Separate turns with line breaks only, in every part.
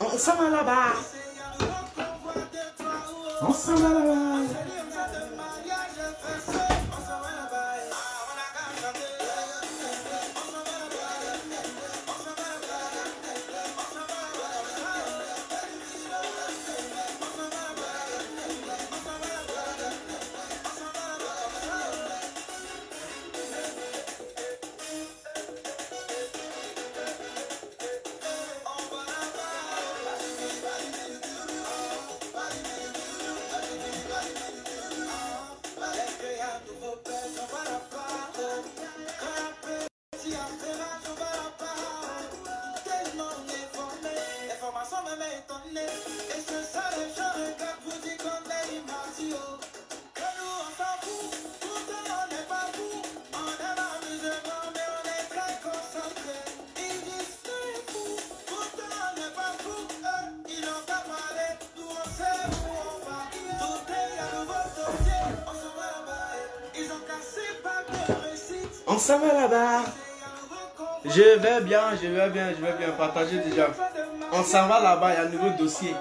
On s'en va là-bas. On s'en va là-bas. On s'en va là-bas. Je vais bien partager déjà. On s'en va là-bas, il y a un nouveau dossier.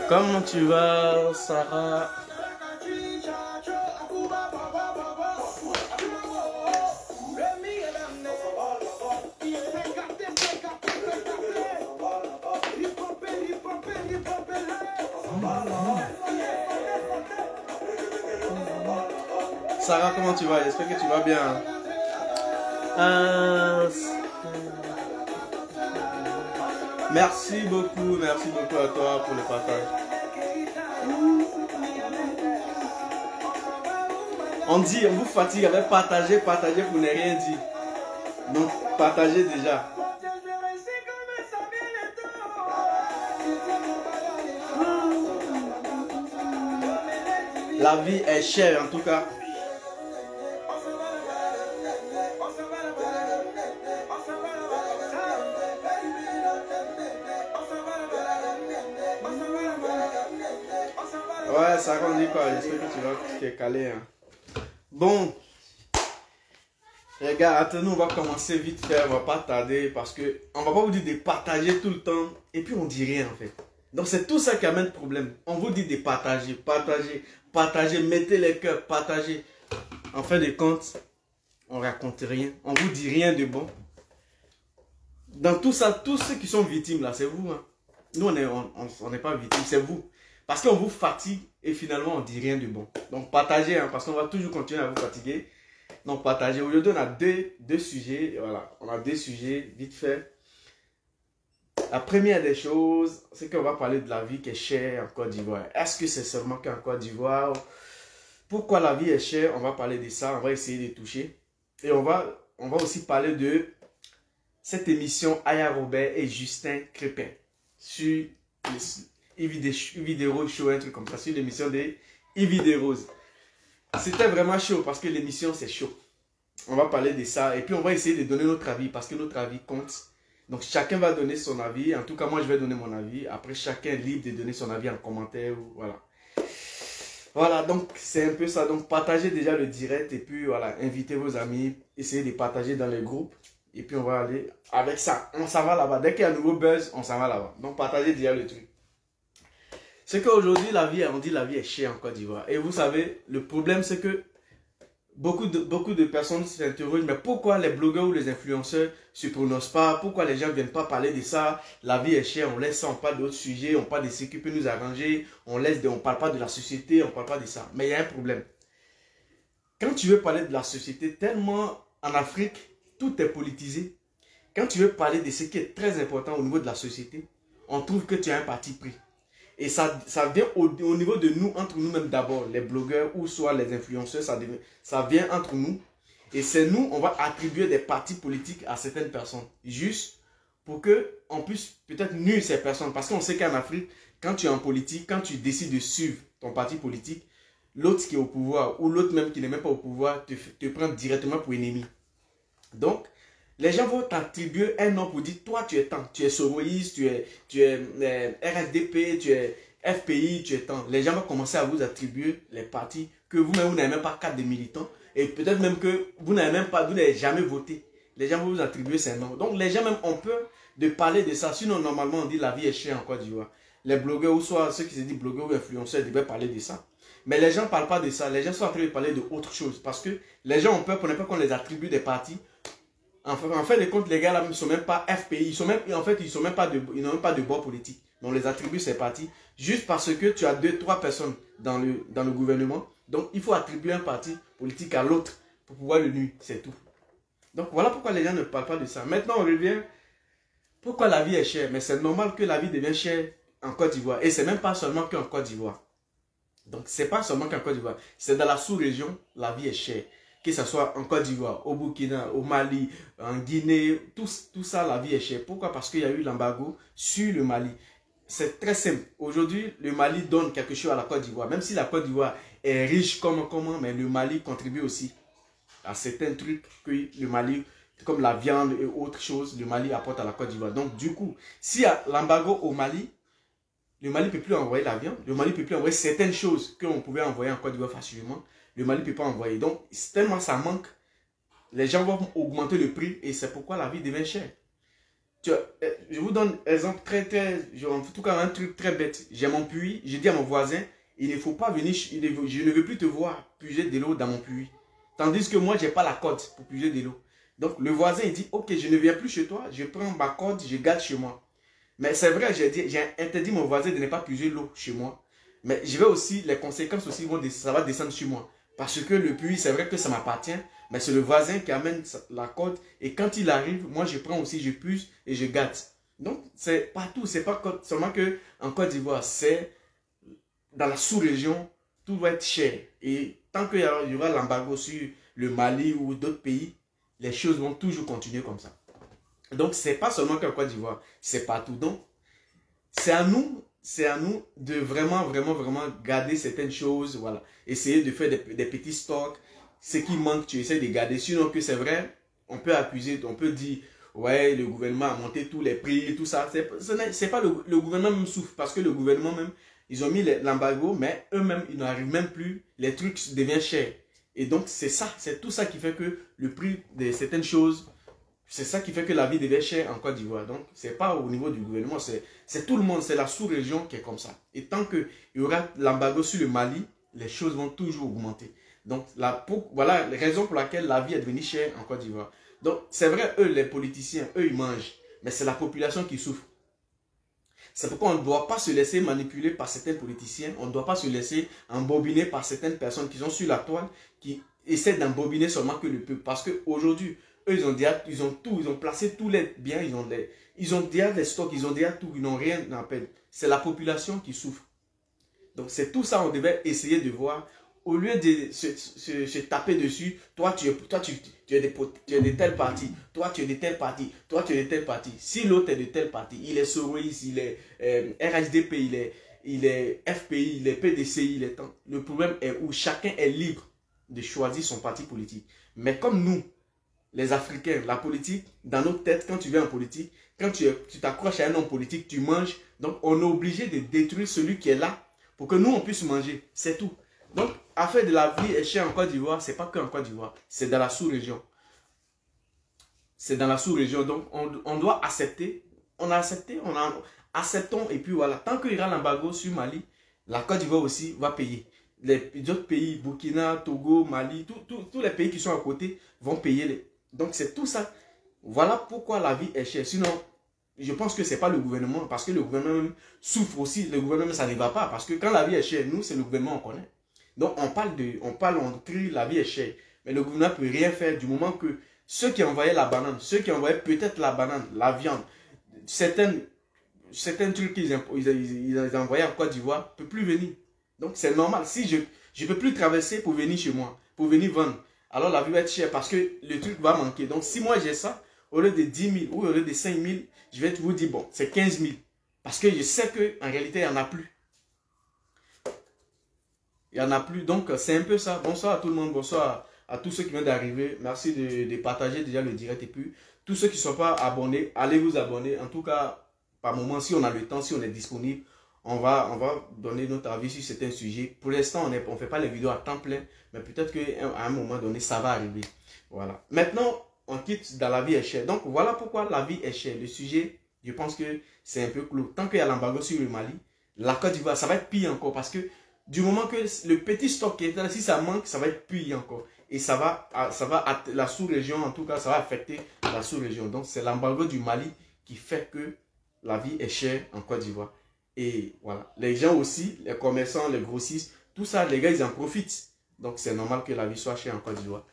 Comment tu vas, Sarah? Sarah, comment tu vas? J'espère que tu vas bien. Merci beaucoup à toi pour le partage. On dit, on vous fatigue avec partager pour ne rien dire. Donc, partagez déjà. La vie est chère en tout cas. Ouais, ça rend dit quoi? J'espère que tu es calé. Hein. Bon. Les gars, attendez, on va commencer vite fait. On va pas tarder parce que on va pas vous dire de partager tout le temps et puis on dit rien en fait. Donc c'est tout ça qui amène problème. On vous dit de partager, mettez les cœurs, partagez. En fin de compte, on raconte rien. On vous dit rien de bon. Dans tout ça, tous ceux qui sont victimes là, c'est vous. Hein. Nous, on n'est pas victimes, c'est vous. Parce qu'on vous fatigue et finalement on dit rien de bon. Donc partagez, hein, parce qu'on va toujours continuer à vous fatiguer. Donc partagez. Aujourd'hui on a deux sujets. Voilà, on a deux sujets vite fait. La première des choses, c'est qu'on va parler de la vie qui est chère en Côte d'Ivoire. Est-ce que c'est seulement qu'en Côte d'Ivoire? Pourquoi la vie est chère? On va parler de ça. On va essayer de toucher. Et on va aussi parler de cette émission Aya Robert et Justin Crépin sur Vidéo Show, un truc comme ça, sur l'émission de Yves Rose. C'était vraiment chaud parce que l'émission c'est chaud. On va parler de ça et puis on va essayer de donner notre avis parce que notre avis compte. Donc chacun va donner son avis. En tout cas, moi je vais donner mon avis. Après, chacun est libre de donner son avis en commentaire. Voilà. Voilà, donc c'est un peu ça. Donc partagez déjà le direct et puis voilà, invitez vos amis. Essayez de partager dans les groupes. Et puis on va aller avec ça. On s'en va là-bas. Dès qu'il y a un nouveau buzz, on s'en va là-bas. Donc partagez déjà le truc. C'est qu'aujourd'hui, on dit la vie est chère en Côte d'Ivoire. Et vous savez, le problème, c'est que beaucoup de personnes s'interrogent, mais pourquoi les blogueurs ou les influenceurs ne se prononcent pas? Pourquoi les gens ne viennent pas parler de ça? La vie est chère, on laisse ça, on parle d'autres sujets, on parle de ce qui peut nous arranger, on ne parle pas de la société, on ne parle pas de ça. Mais il y a un problème. Quand tu veux parler de la société, tellement en Afrique, tout est politisé. Quand tu veux parler de ce qui est très important au niveau de la société, on trouve que tu as un parti pris. Et ça vient au niveau de nous, entre nous-mêmes d'abord, les blogueurs ou soit les influenceurs, ça vient entre nous. Et c'est nous, on va attribuer des partis politiques à certaines personnes. Juste pour qu'on puisse peut-être nuire ces personnes. Parce qu'on sait qu'en Afrique, quand tu es en politique, quand tu décides de suivre ton parti politique, l'autre qui est au pouvoir ou l'autre même qui n'est même pas au pouvoir te prend directement pour ennemi. Donc, les gens vont t'attribuer un nom pour dire, toi tu es tant, tu es Soroïs, tu es RSDP, tu es FPI, tu es tant. Les gens vont commencer à vous attribuer les partis que vous-même, vous n'avez même pas carte de militant. Et peut-être même que vous n'avez jamais voté. Les gens vont vous attribuer ces noms. Donc les gens même ont peur de parler de ça. Sinon, normalement, on dit la vie est chère en Côte d'Ivoire. Les blogueurs, ou soit ceux qui se disent blogueurs ou influenceurs, devaient parler de ça. Mais les gens ne parlent pas de ça. Les gens sont en train de parler d'autre chose. Parce que les gens ont peur pour ne pas qu'on les attribue des partis. En fin de compte, les gars là ne sont même pas FPI. Ils n'ont même pas de bord politique. Mais on les attribue ces partis juste parce que tu as 2-3 personnes dans le gouvernement. Donc, il faut attribuer un parti politique à l'autre pour pouvoir le nuire. C'est tout. Donc, voilà pourquoi les gens ne parlent pas de ça. Maintenant, on revient. Pourquoi la vie est chère? Mais c'est normal que la vie devienne chère en Côte d'Ivoire. Et ce n'est même pas seulement qu'en Côte d'Ivoire. Donc, ce n'est pas seulement qu'en Côte d'Ivoire. C'est dans la sous-région, la vie est chère. Que ce soit en Côte d'Ivoire, au Burkina, au Mali, en Guinée, tout ça, la vie est chère. Pourquoi? Parce qu'il y a eu l'embargo sur le Mali. C'est très simple. Aujourd'hui, le Mali donne quelque chose à la Côte d'Ivoire. Même si la Côte d'Ivoire est riche comment, mais le Mali contribue aussi à certains trucs que le Mali, comme la viande et autres choses, le Mali apporte à la Côte d'Ivoire. Donc, du coup, s'il y a l'embargo au Mali, le Mali ne peut plus envoyer la viande. Le Mali ne peut plus envoyer certaines choses qu'on pouvait envoyer en Côte d'Ivoire facilement. Le Mali ne peut pas envoyer. Donc, tellement ça manque, les gens vont augmenter le prix et c'est pourquoi la vie devient chère. Je vous donne un exemple en tout cas un truc très bête. J'ai mon puits, j'ai dit à mon voisin, il ne faut pas venir, je ne veux plus te voir puiser de l'eau dans mon puits. Tandis que moi, je n'ai pas la corde pour puiser de l'eau. Donc, le voisin, il dit, ok, je ne viens plus chez toi, je prends ma corde, je garde chez moi. Mais c'est vrai, j'ai interdit mon voisin de ne pas puiser l'eau chez moi. Mais je vais aussi, les conséquences aussi, ça va descendre sur moi. Parce que le puits, c'est vrai que ça m'appartient, mais c'est le voisin qui amène la corde. Et quand il arrive, moi je prends aussi, je puise et je gâte. Donc, c'est partout. C'est pas seulement qu'en Côte d'Ivoire, c'est dans la sous-région, tout va être cher. Et tant qu'il y aura l'embargo sur le Mali ou d'autres pays, les choses vont toujours continuer comme ça. Donc, c'est pas seulement qu'en Côte d'Ivoire, c'est partout. Donc, c'est à nous de vraiment garder certaines choses, voilà. Essayer de faire des petits stocks. Ce qui manque, tu essaies de garder. Sinon que c'est vrai, on peut accuser, on peut dire, ouais, le gouvernement a monté tous les prix, tout ça. C'est pas le gouvernement même souffre, parce que le gouvernement même, ils ont mis l'embargo, mais eux-mêmes, ils n'arrivent même plus, les trucs deviennent chers. Et donc, c'est tout ça qui fait que le prix de certaines choses, c'est ça qui fait que la vie devient chère en Côte d'Ivoire. Donc, ce n'est pas au niveau du gouvernement, c'est tout le monde, c'est la sous-région qui est comme ça. Et tant qu'il y aura l'embargo sur le Mali, les choses vont toujours augmenter. Donc, voilà la raison pour laquelle la vie est devenue chère en Côte d'Ivoire. Donc, c'est vrai, eux, les politiciens, eux, ils mangent. Mais c'est la population qui souffre. C'est pourquoi on ne doit pas se laisser manipuler par certains politiciens. On ne doit pas se laisser embobiner par certaines personnes qui sont sur la toile, qui essaient d'embobiner seulement que le peuple. Parce qu'aujourd'hui, eux, ils ont placé tous les biens, ils ont déjà des stocks, ils ont déjà tout, ils n'ont rien à peine. C'est la population qui souffre. Donc, c'est tout ça qu'on devait essayer de voir. Au lieu de se taper dessus, toi, tu es de telle partie, toi, tu es de telle partie, toi, tu es de telle partie. Si l'autre est de telle partie, il est Soroïs, il est RHDP, il est FPI, il est PDCI, il est tant. Le problème est où chacun est libre de choisir son parti politique. Mais comme nous, les Africains, la politique, dans notre tête, quand tu viens en politique, quand tu t'accroches à un homme politique, tu manges. Donc, on est obligé de détruire celui qui est là pour que nous, on puisse manger. C'est tout. Donc, affaire de la vie est chère en Côte d'Ivoire, ce n'est pas qu'en Côte d'Ivoire, c'est dans la sous-région. C'est dans la sous-région. Donc, on doit accepter. On a accepté, acceptons. Et puis voilà, tant qu'il y aura l'embargo sur Mali, La Côte d'Ivoire aussi va payer. Les autres pays, Burkina, Togo, Mali, tous les pays qui sont à côté vont payer. Donc c'est tout ça. Voilà pourquoi la vie est chère. Sinon, je pense que ce n'est pas le gouvernement, parce que le gouvernement souffre aussi. Le gouvernement, ça ne va pas, parce que quand la vie est chère, nous, c'est le gouvernement, on connaît. Donc on crie, la vie est chère. Mais le gouvernement ne peut rien faire du moment que ceux qui envoyaient la banane, ceux qui envoyaient peut-être la banane, la viande, certains trucs qu'ils envoyaient en Côte d'Ivoire ne peuvent plus venir. Donc c'est normal. Si je ne peux plus traverser pour venir chez moi, pour venir vendre, alors la vie va être chère parce que le truc va manquer. Donc si moi j'ai ça, au lieu de 10 000 ou au lieu de 5 000, je vais vous dire, bon, c'est 15 000. Parce que je sais qu'en réalité, il n'y en a plus. Il n'y en a plus. Donc c'est un peu ça. Bonsoir à tout le monde. Bonsoir à tous ceux qui viennent d'arriver. Merci de partager déjà le direct. Et puis, tous ceux qui ne sont pas abonnés, allez vous abonner. En tout cas, par moment, si on a le temps, si on est disponible, on va donner notre avis sur certains sujets. Pour l'instant, on ne fait pas les vidéos à temps plein, mais peut-être qu'à un moment donné, ça va arriver. Voilà. Maintenant, on quitte dans la vie est chère. Donc, voilà pourquoi la vie est chère. Le sujet, je pense que c'est un peu clos. Tant qu'il y a l'embargo sur le Mali, la Côte d'Ivoire, ça va être pire encore parce que du moment que le petit stock qui est là, si ça manque, ça va être pire encore. Et ça va la sous-région, en tout cas, ça va affecter la sous-région. Donc, c'est l'embargo du Mali qui fait que la vie est chère en Côte d'Ivoire. Et voilà, les gens aussi, les commerçants, les grossistes, tout ça, les gars, ils en profitent. Donc, c'est normal que la vie soit chère en Côte d'Ivoire.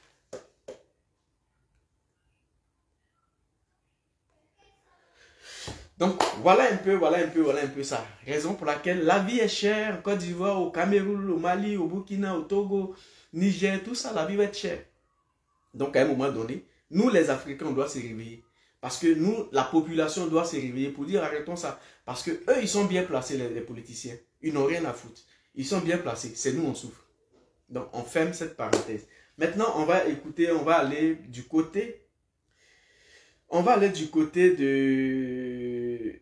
Donc, voilà un peu ça. Raison pour laquelle la vie est chère en Côte d'Ivoire, au Cameroun, au Mali, au Burkina, au Togo, Niger, tout ça, la vie va être chère. Donc, à un moment donné, nous, les Africains, on doit se réveiller. Parce que nous, la population doit se réveiller pour dire arrêtons ça. Parce que eux, ils sont bien placés, les politiciens. Ils n'ont rien à foutre. Ils sont bien placés. C'est nous, on souffre. Donc, on ferme cette parenthèse. Maintenant, on va écouter, on va aller du côté. On va aller du côté de.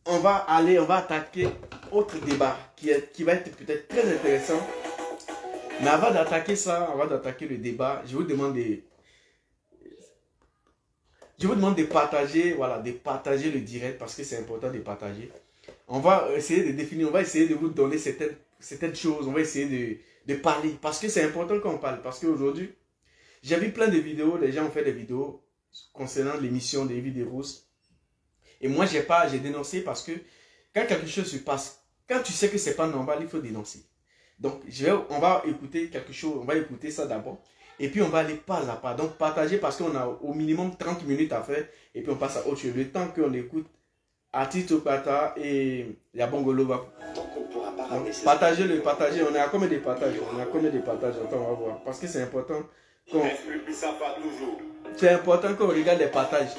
On va attaquer autre débat qui va être peut-être très intéressant. Mais avant d'attaquer ça, avant d'attaquer le débat, je vous demande de partager, voilà, de partager le direct parce que c'est important de partager. On va essayer de définir, on va essayer de vous donner certaines choses, on va essayer de parler parce que c'est important qu'on parle. Parce qu'aujourd'hui, j'ai vu plein de vidéos, les gens ont fait des vidéos concernant l'émission des vidéos. Et moi, j'ai dénoncé parce que quand quelque chose se passe, quand tu sais que c'est pas normal, il faut dénoncer. Donc, on va écouter quelque chose, on va écouter ça d'abord. Et puis, on va aller pas à pas. Donc, partager parce qu'on a au minimum 30 minutes à faire. Et puis, on passe à autre chose. Le temps qu'on écoute Atito Pata et Yabongolova. Donc, partagez. On est à combien de partages? Attends, on va voir. Parce que c'est important qu'on regarde les partages.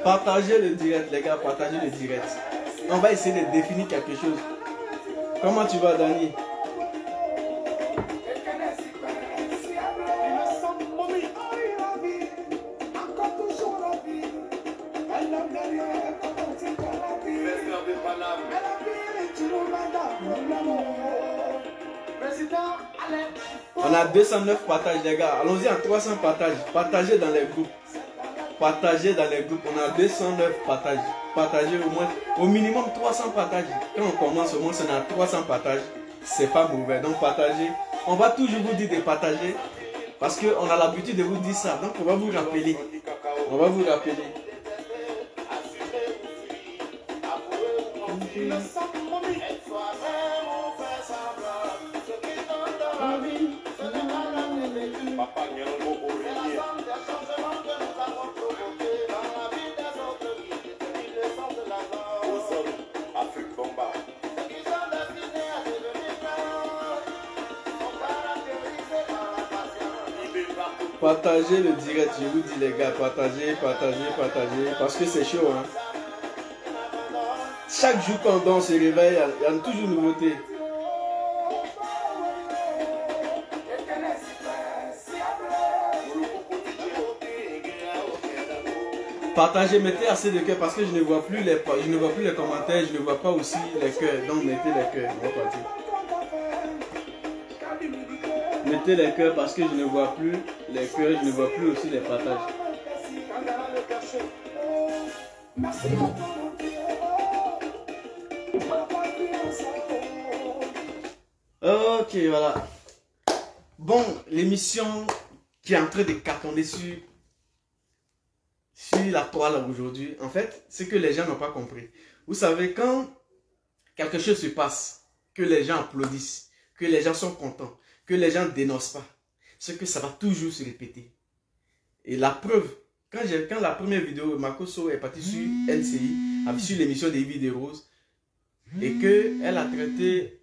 Partagez le direct, les gars, partagez le direct. On va essayer de définir quelque chose. Comment tu vas, Dani? On a 209 partages, les gars. Allons-y en 300 partages. Partagez dans les groupes. Partagez dans les groupes. On a 209 partages. Partagez au moins, au minimum 300 partages. Quand on commence, au moins, on a 300 partages. C'est pas mauvais. Donc, partagez. On va toujours vous dire de partager. Parce qu'on a l'habitude de vous dire ça. Donc, on va vous rappeler. On va vous rappeler. Partagez le direct, je vous dis les gars, partagez, parce que c'est chaud. Hein. Chaque jour quand on se réveille, il y a toujours une nouveauté. Partagez, mettez assez de cœurs parce que je ne vois plus les commentaires, je ne vois pas aussi les cœurs. Donc mettez les cœurs. On va partir. Mettez les cœurs parce que je ne vois plus les cœurs, je ne vois plus aussi les partages. Ok, voilà. Bon, l'émission qui est en train de cartonner sur la toile aujourd'hui, en fait, c'est que les gens n'ont pas compris. Vous savez, quand quelque chose se passe, que les gens applaudissent, que les gens sont contents, que les gens ne dénoncent pas, c'est que ça va toujours se répéter. Et la preuve, quand la première vidéo, Makoso est parti sur NCI, sur l'émission des Vies des Roses, et qu'elle a traité...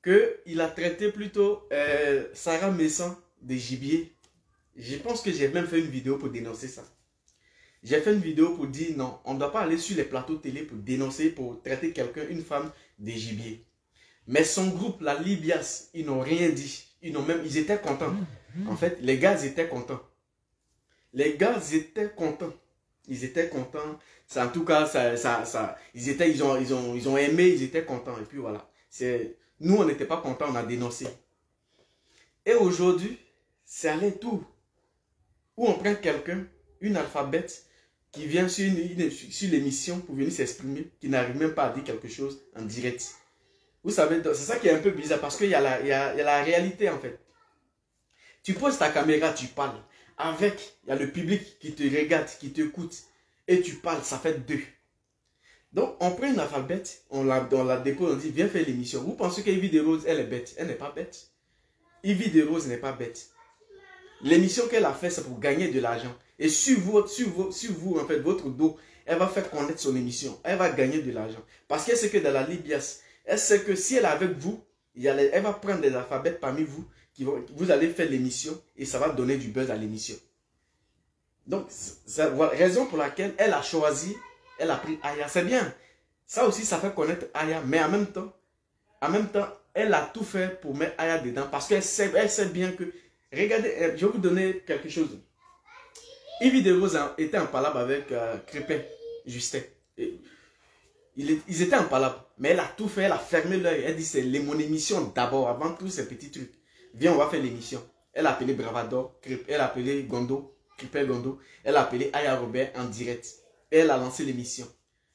qu'il a traité plutôt Sarah Messan de gibier. Je pense que j'ai même fait une vidéo pour dénoncer ça. J'ai fait une vidéo pour dire non, on ne doit pas aller sur les plateaux télé pour dénoncer, pour traiter quelqu'un, une femme, de gibier. Mais son groupe, la Libias, ils n'ont rien dit. Ils étaient contents. En fait, les gars étaient contents. Les gars étaient contents. Ils étaient contents. En tout cas, ils ont aimé, ils étaient contents. Et puis voilà. Nous, on n'était pas contents, on a dénoncé. Et aujourd'hui, c'est aller tout. Où on prend quelqu'un, une alphabète, qui vient sur l'émission pour venir s'exprimer, qui n'arrive même pas à dire quelque chose en direct. Vous savez, c'est ça qui est un peu bizarre, parce qu'il y a la réalité en fait. Tu poses ta caméra, tu parles. Il y a le public qui te regarde, qui t'écoute, et tu parles, ça fait deux. Donc, on prend une alphabète, on la dépose, on dit, viens faire l'émission. Vous pensez qu'Ivy de Rose, elle est bête? Elle n'est pas bête. Ivy de Rose n'est pas bête. L'émission qu'elle a fait, c'est pour gagner de l'argent. Et sur vous, en fait, votre dos, elle va faire connaître son émission. Elle va gagner de l'argent. Parce qu'elle sait que dans la Libias, elle sait que si elle est avec vous, elle va prendre des alphabets parmi vous, vous allez faire l'émission et ça va donner du buzz à l'émission. Donc, c'est la raison pour laquelle elle a choisi, elle a pris Aya. C'est bien. Ça aussi, ça fait connaître Aya. Mais en même temps, elle a tout fait pour mettre Aya dedans. Parce qu'elle sait bien que... Regardez, je vais vous donner quelque chose. Ivy de Rose était en palabre avec Crépin, Justin. Ils étaient en palabre. Mais elle a tout fait, elle a fermé l'œil. Elle dit, c'est mon émission d'abord, avant tous ces petits trucs. Viens, on va faire l'émission. Elle a appelé Bravador, elle a appelé Gondo, Crépin Gondo. Elle a appelé Aya Robert en direct. Et elle a lancé l'émission.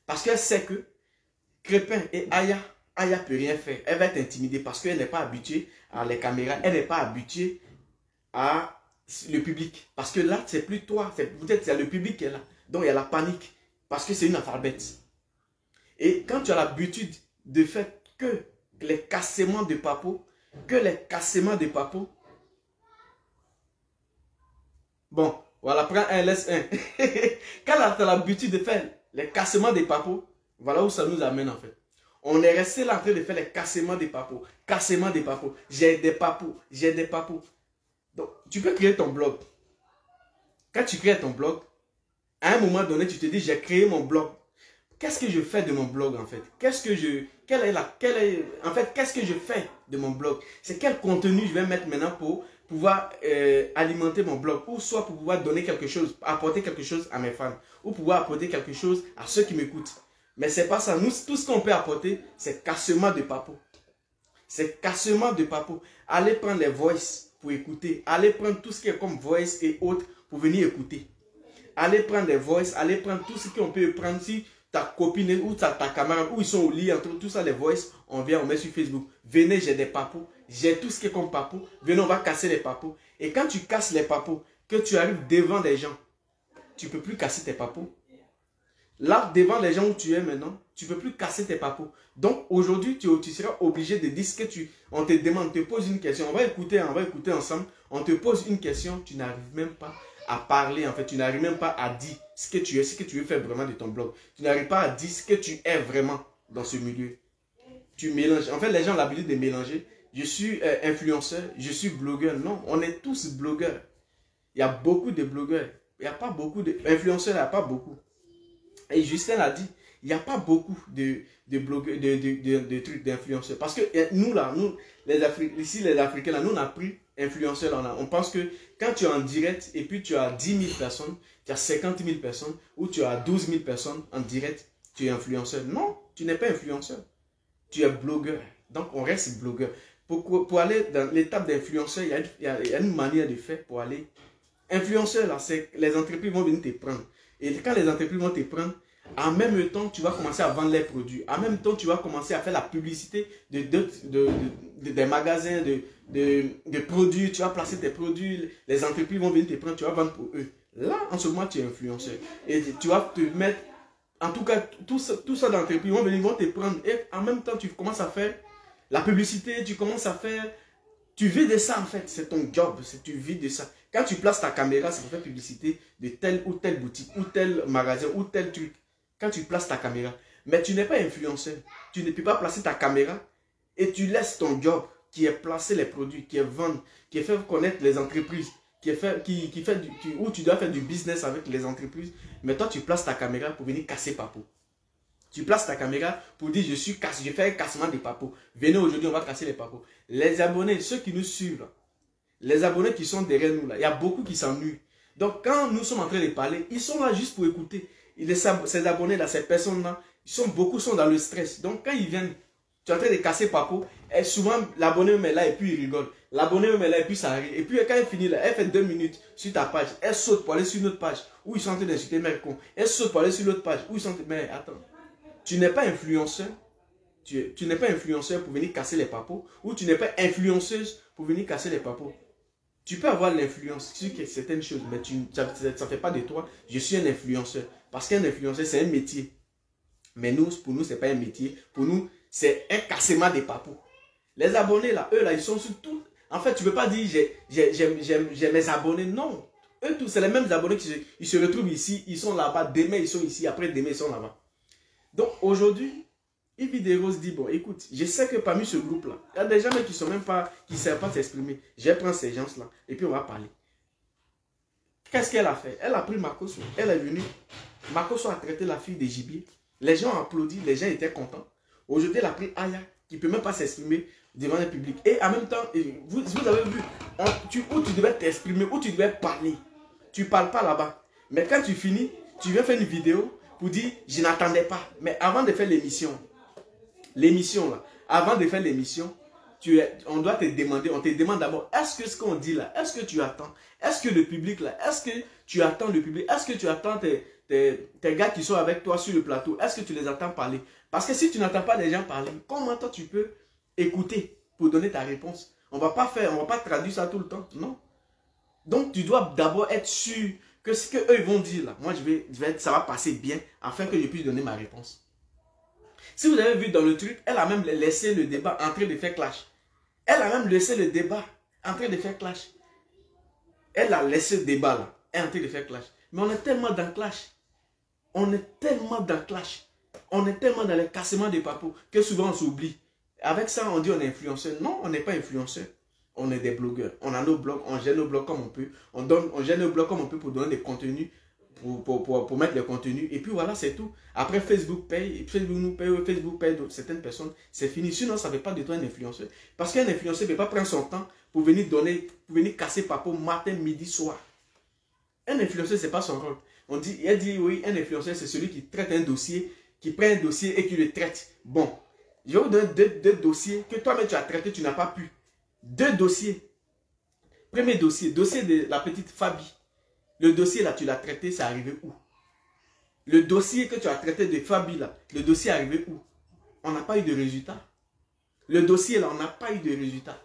Parce qu'elle sait que Crépin et Aya ne peut rien faire. Elle va être intimidée parce qu'elle n'est pas habituée à les caméras. Elle n'est pas habituée à le public. Parce que là, c'est plus toi. Peut-être c'est le public qui est là. Donc, il y a la panique. Parce que c'est une alphabète. Et quand tu as l'habitude de faire que les cassements de papeau, bon, voilà, prends un, laisse un. Quand tu as l'habitude de faire les cassements des papeaux, voilà où ça nous amène en fait. On est resté là en train de faire les cassements des papeaux. Cassements des papeaux. J'ai des papeaux. J'ai des papeaux. Donc, tu peux créer ton blog. Quand tu crées ton blog, à un moment donné, tu te dis, j'ai créé mon blog. Qu'est-ce que je fais de mon blog en fait? Qu'est-ce que je fais de mon blog? C'est quel contenu je vais mettre maintenant pour pouvoir alimenter mon blog, ou soit pour pouvoir donner quelque chose, apporter quelque chose à mes fans, ou pouvoir apporter quelque chose à ceux qui m'écoutent. Mais c'est pas ça. Nous, tout ce qu'on peut apporter, c'est cassement de papeau. C'est cassement de papeau. Allez prendre les voices pour écouter. Allez prendre tout ce qui est comme voice et autres pour venir écouter. Allez prendre les voices, allez prendre tout ce qu'on peut prendre. Si ta copine ou ta camarade, où ils sont au lit, entre tout ça, les voices, on vient, on met sur Facebook. Venez, j'ai des papous. J'ai tout ce qui est comme papou. Venez, on va casser les papous. Et quand tu casses les papous, que tu arrives devant des gens, tu ne peux plus casser tes papous. Là, devant les gens où tu es maintenant, tu ne peux plus casser tes papous. Donc, aujourd'hui, tu seras obligé de dire ce que on te demande, on te pose une question. On va écouter ensemble. On te pose une question, tu n'arrives même pas à parler, en fait. Tu n'arrives même pas à dire ce que tu es, ce que tu veux faire vraiment de ton blog. Tu n'arrives pas à dire ce que tu es vraiment dans ce milieu. Tu mélanges. En fait, les gens ont l'habitude de mélanger. Je suis influenceur, je suis blogueur. Non, on est tous blogueurs. Il y a beaucoup de blogueurs. Il n'y a pas beaucoup d'influenceurs, il n'y a pas beaucoup. Et Justin l'a dit, il n'y a pas beaucoup de blogueurs, de trucs d'influenceurs. Parce que nous, là, ici, les Africains, là, nous, on a pris influenceurs, on pense que quand tu es en direct et puis tu as 10 000 personnes, tu as 50 000 personnes ou tu as 12 000 personnes en direct, tu es influenceur. Non, tu n'es pas influenceur. Tu es blogueur. Donc, on reste blogueur. Pour aller dans l'étape d'influenceur, il y a une manière de faire pour aller. Influenceur, là, c'est les entreprises vont venir te prendre. Et quand les entreprises vont te prendre, en même temps, tu vas commencer à vendre les produits. En même temps, tu vas commencer à faire la publicité des magasins, de produits. Tu vas placer tes produits. Les entreprises vont venir te prendre. Tu vas vendre pour eux. Là, en ce moment, tu es influenceur. Et tu vas te mettre... En tout cas, tout ça d'entreprise vont venir, vont te prendre. Et en même temps, tu commences à faire la publicité. Tu commences à faire... Tu vis de ça, en fait. C'est ton job. Tu vis de ça. Quand tu places ta caméra, c'est pour faire publicité de telle ou telle boutique, ou tel magasin, ou tel truc. Quand tu places ta caméra. Mais tu n'es pas influenceur. Tu ne peux pas placer ta caméra et tu laisses ton job qui est placer les produits, qui est vendre, qui est faire connaître les entreprises, où tu dois faire du business avec les entreprises. Mais toi, tu places ta caméra pour venir casser Papo. Tu places ta caméra pour dire je fais un cassement de Papo. Venez aujourd'hui, on va casser les Papos. Les abonnés, ceux qui nous suivent, là, les abonnés qui sont derrière nous, là, il y a beaucoup qui s'ennuient. Donc, quand nous sommes en train de parler, ils sont là juste pour écouter. Ces abonnés-là, ces personnes-là, beaucoup sont dans le stress. Donc, quand ils viennent, tu es en train de casser Papo, et souvent, l'abonné est là et puis il rigole. L'abonné est là et puis ça arrive. Et puis, quand elle finit là, elle fait 2 minutes sur ta page. Elle saute pour aller sur une autre page où ils sont en train d'insulter mes cons. Elle saute pour aller sur l'autre page où ils sont en train de... Mais attends, tu n'es pas influenceur. Tu n'es pas influenceur pour venir casser les Papos. Ou tu n'es pas influenceuse pour venir casser les Papos. Tu peux avoir l'influence sur certaines choses, mais ça ne fait pas de toi. Je suis un influenceur. Parce qu'un influenceur, c'est un métier. Mais pour nous, ce n'est pas un métier. Pour nous, c'est un cassement des papous. Les abonnés, là, eux, là, ils sont sur tout. En fait, tu ne peux pas dire, j'ai mes abonnés. Non. Eux, tous, c'est les mêmes abonnés qui se retrouvent ici. Ils sont là-bas. Demain, ils sont ici. Après, demain, ils sont là-bas. Donc, aujourd'hui, Yves Videros dit, bon, écoute, je sais que parmi ce groupe-là, il y a des gens qui ne savent pas s'exprimer. Je vais prendre ces gens-là et puis on va parler. Qu'est-ce qu'elle a fait? Elle a pris Makosso. Elle est venue. Makosso a traité la fille des gibiers. Les gens ont applaudi, les gens étaient contents. Aujourd'hui, elle a pris Aya, qui ne peut même pas s'exprimer devant le public. Et en même temps, vous avez vu, où tu devais t'exprimer, où tu devais parler. Tu ne parles pas là-bas. Mais quand tu finis, tu viens faire une vidéo pour dire, je n'attendais pas. Mais avant de faire l'émission là, avant de faire l'émission, on doit te demander, on te demande d'abord, est-ce que ce qu'on dit là, est-ce que tu attends? Est-ce que le public là, est-ce que tu attends le public? Est-ce que tu attends tes gars qui sont avec toi sur le plateau? Est-ce que tu les attends parler? Parce que si tu n'attends pas les gens parler, comment toi tu peux écouter pour donner ta réponse? On ne va pas traduire ça tout le temps, non. Donc tu dois d'abord être sûr que ce qu'eux vont dire là, moi ça va passer bien afin que je puisse donner ma réponse. Si vous avez vu dans le truc, elle a même laissé le débat en train de faire clash. Elle a même laissé le débat en train de faire clash. Elle a laissé le débat là, elle est en train de faire clash. Mais on est tellement dans le clash. On est tellement dans le clash. On est tellement dans le cassement des papos que souvent on s'oublie. Avec ça, on dit on est influenceur. Non, on n'est pas influenceur. On est des blogueurs. On a nos blogs, on gère nos blogs comme on peut. On gère nos blogs comme on peut pour donner des contenus. Pour mettre le contenu. Et puis voilà, c'est tout. Après, Facebook paye. Facebook nous paye. Facebook paye certaines personnes. C'est fini. Sinon, ça ne fait pas de toi un influenceur. Parce qu'un influenceur ne peut pas prendre son temps pour venir donner, pour venir casser Papo matin, midi, soir. Un influenceur, ce n'est pas son rôle. Elle dit, oui, un influenceur, c'est celui qui traite un dossier, qui prend un dossier et qui le traite. Bon, je vais vous donner deux dossiers que toi-même tu as traité, tu n'as pas pu. 2 dossiers. Premier dossier, dossier de la petite Fabi. Le dossier là, tu l'as traité, c'est arrivé où? Le dossier que tu as traité de Fabi là, le dossier est arrivé où? On n'a pas eu de résultat. Le dossier là, on n'a pas eu de résultat.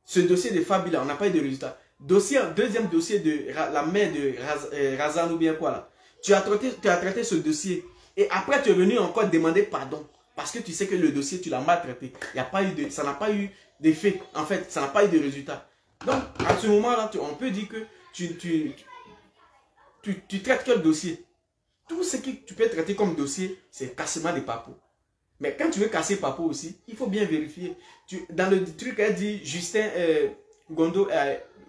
Ce dossier de Fabi là, on n'a pas eu de résultat. Deuxième dossier de la mère de Razan ou bien quoi là. Tu as traité ce dossier. Et après, tu es venu encore demander pardon. Parce que tu sais que le dossier, tu l'as maltraité. Ça n'a pas eu d'effet. En fait, ça n'a pas eu de résultat. Donc, à ce moment-là, on peut dire que tu traites quel dossier? Tout ce que tu peux traiter comme dossier, c'est cassement des papos. Mais quand tu veux casser Papo aussi, il faut bien vérifier. Dans le truc, elle dit, Justin Gondo,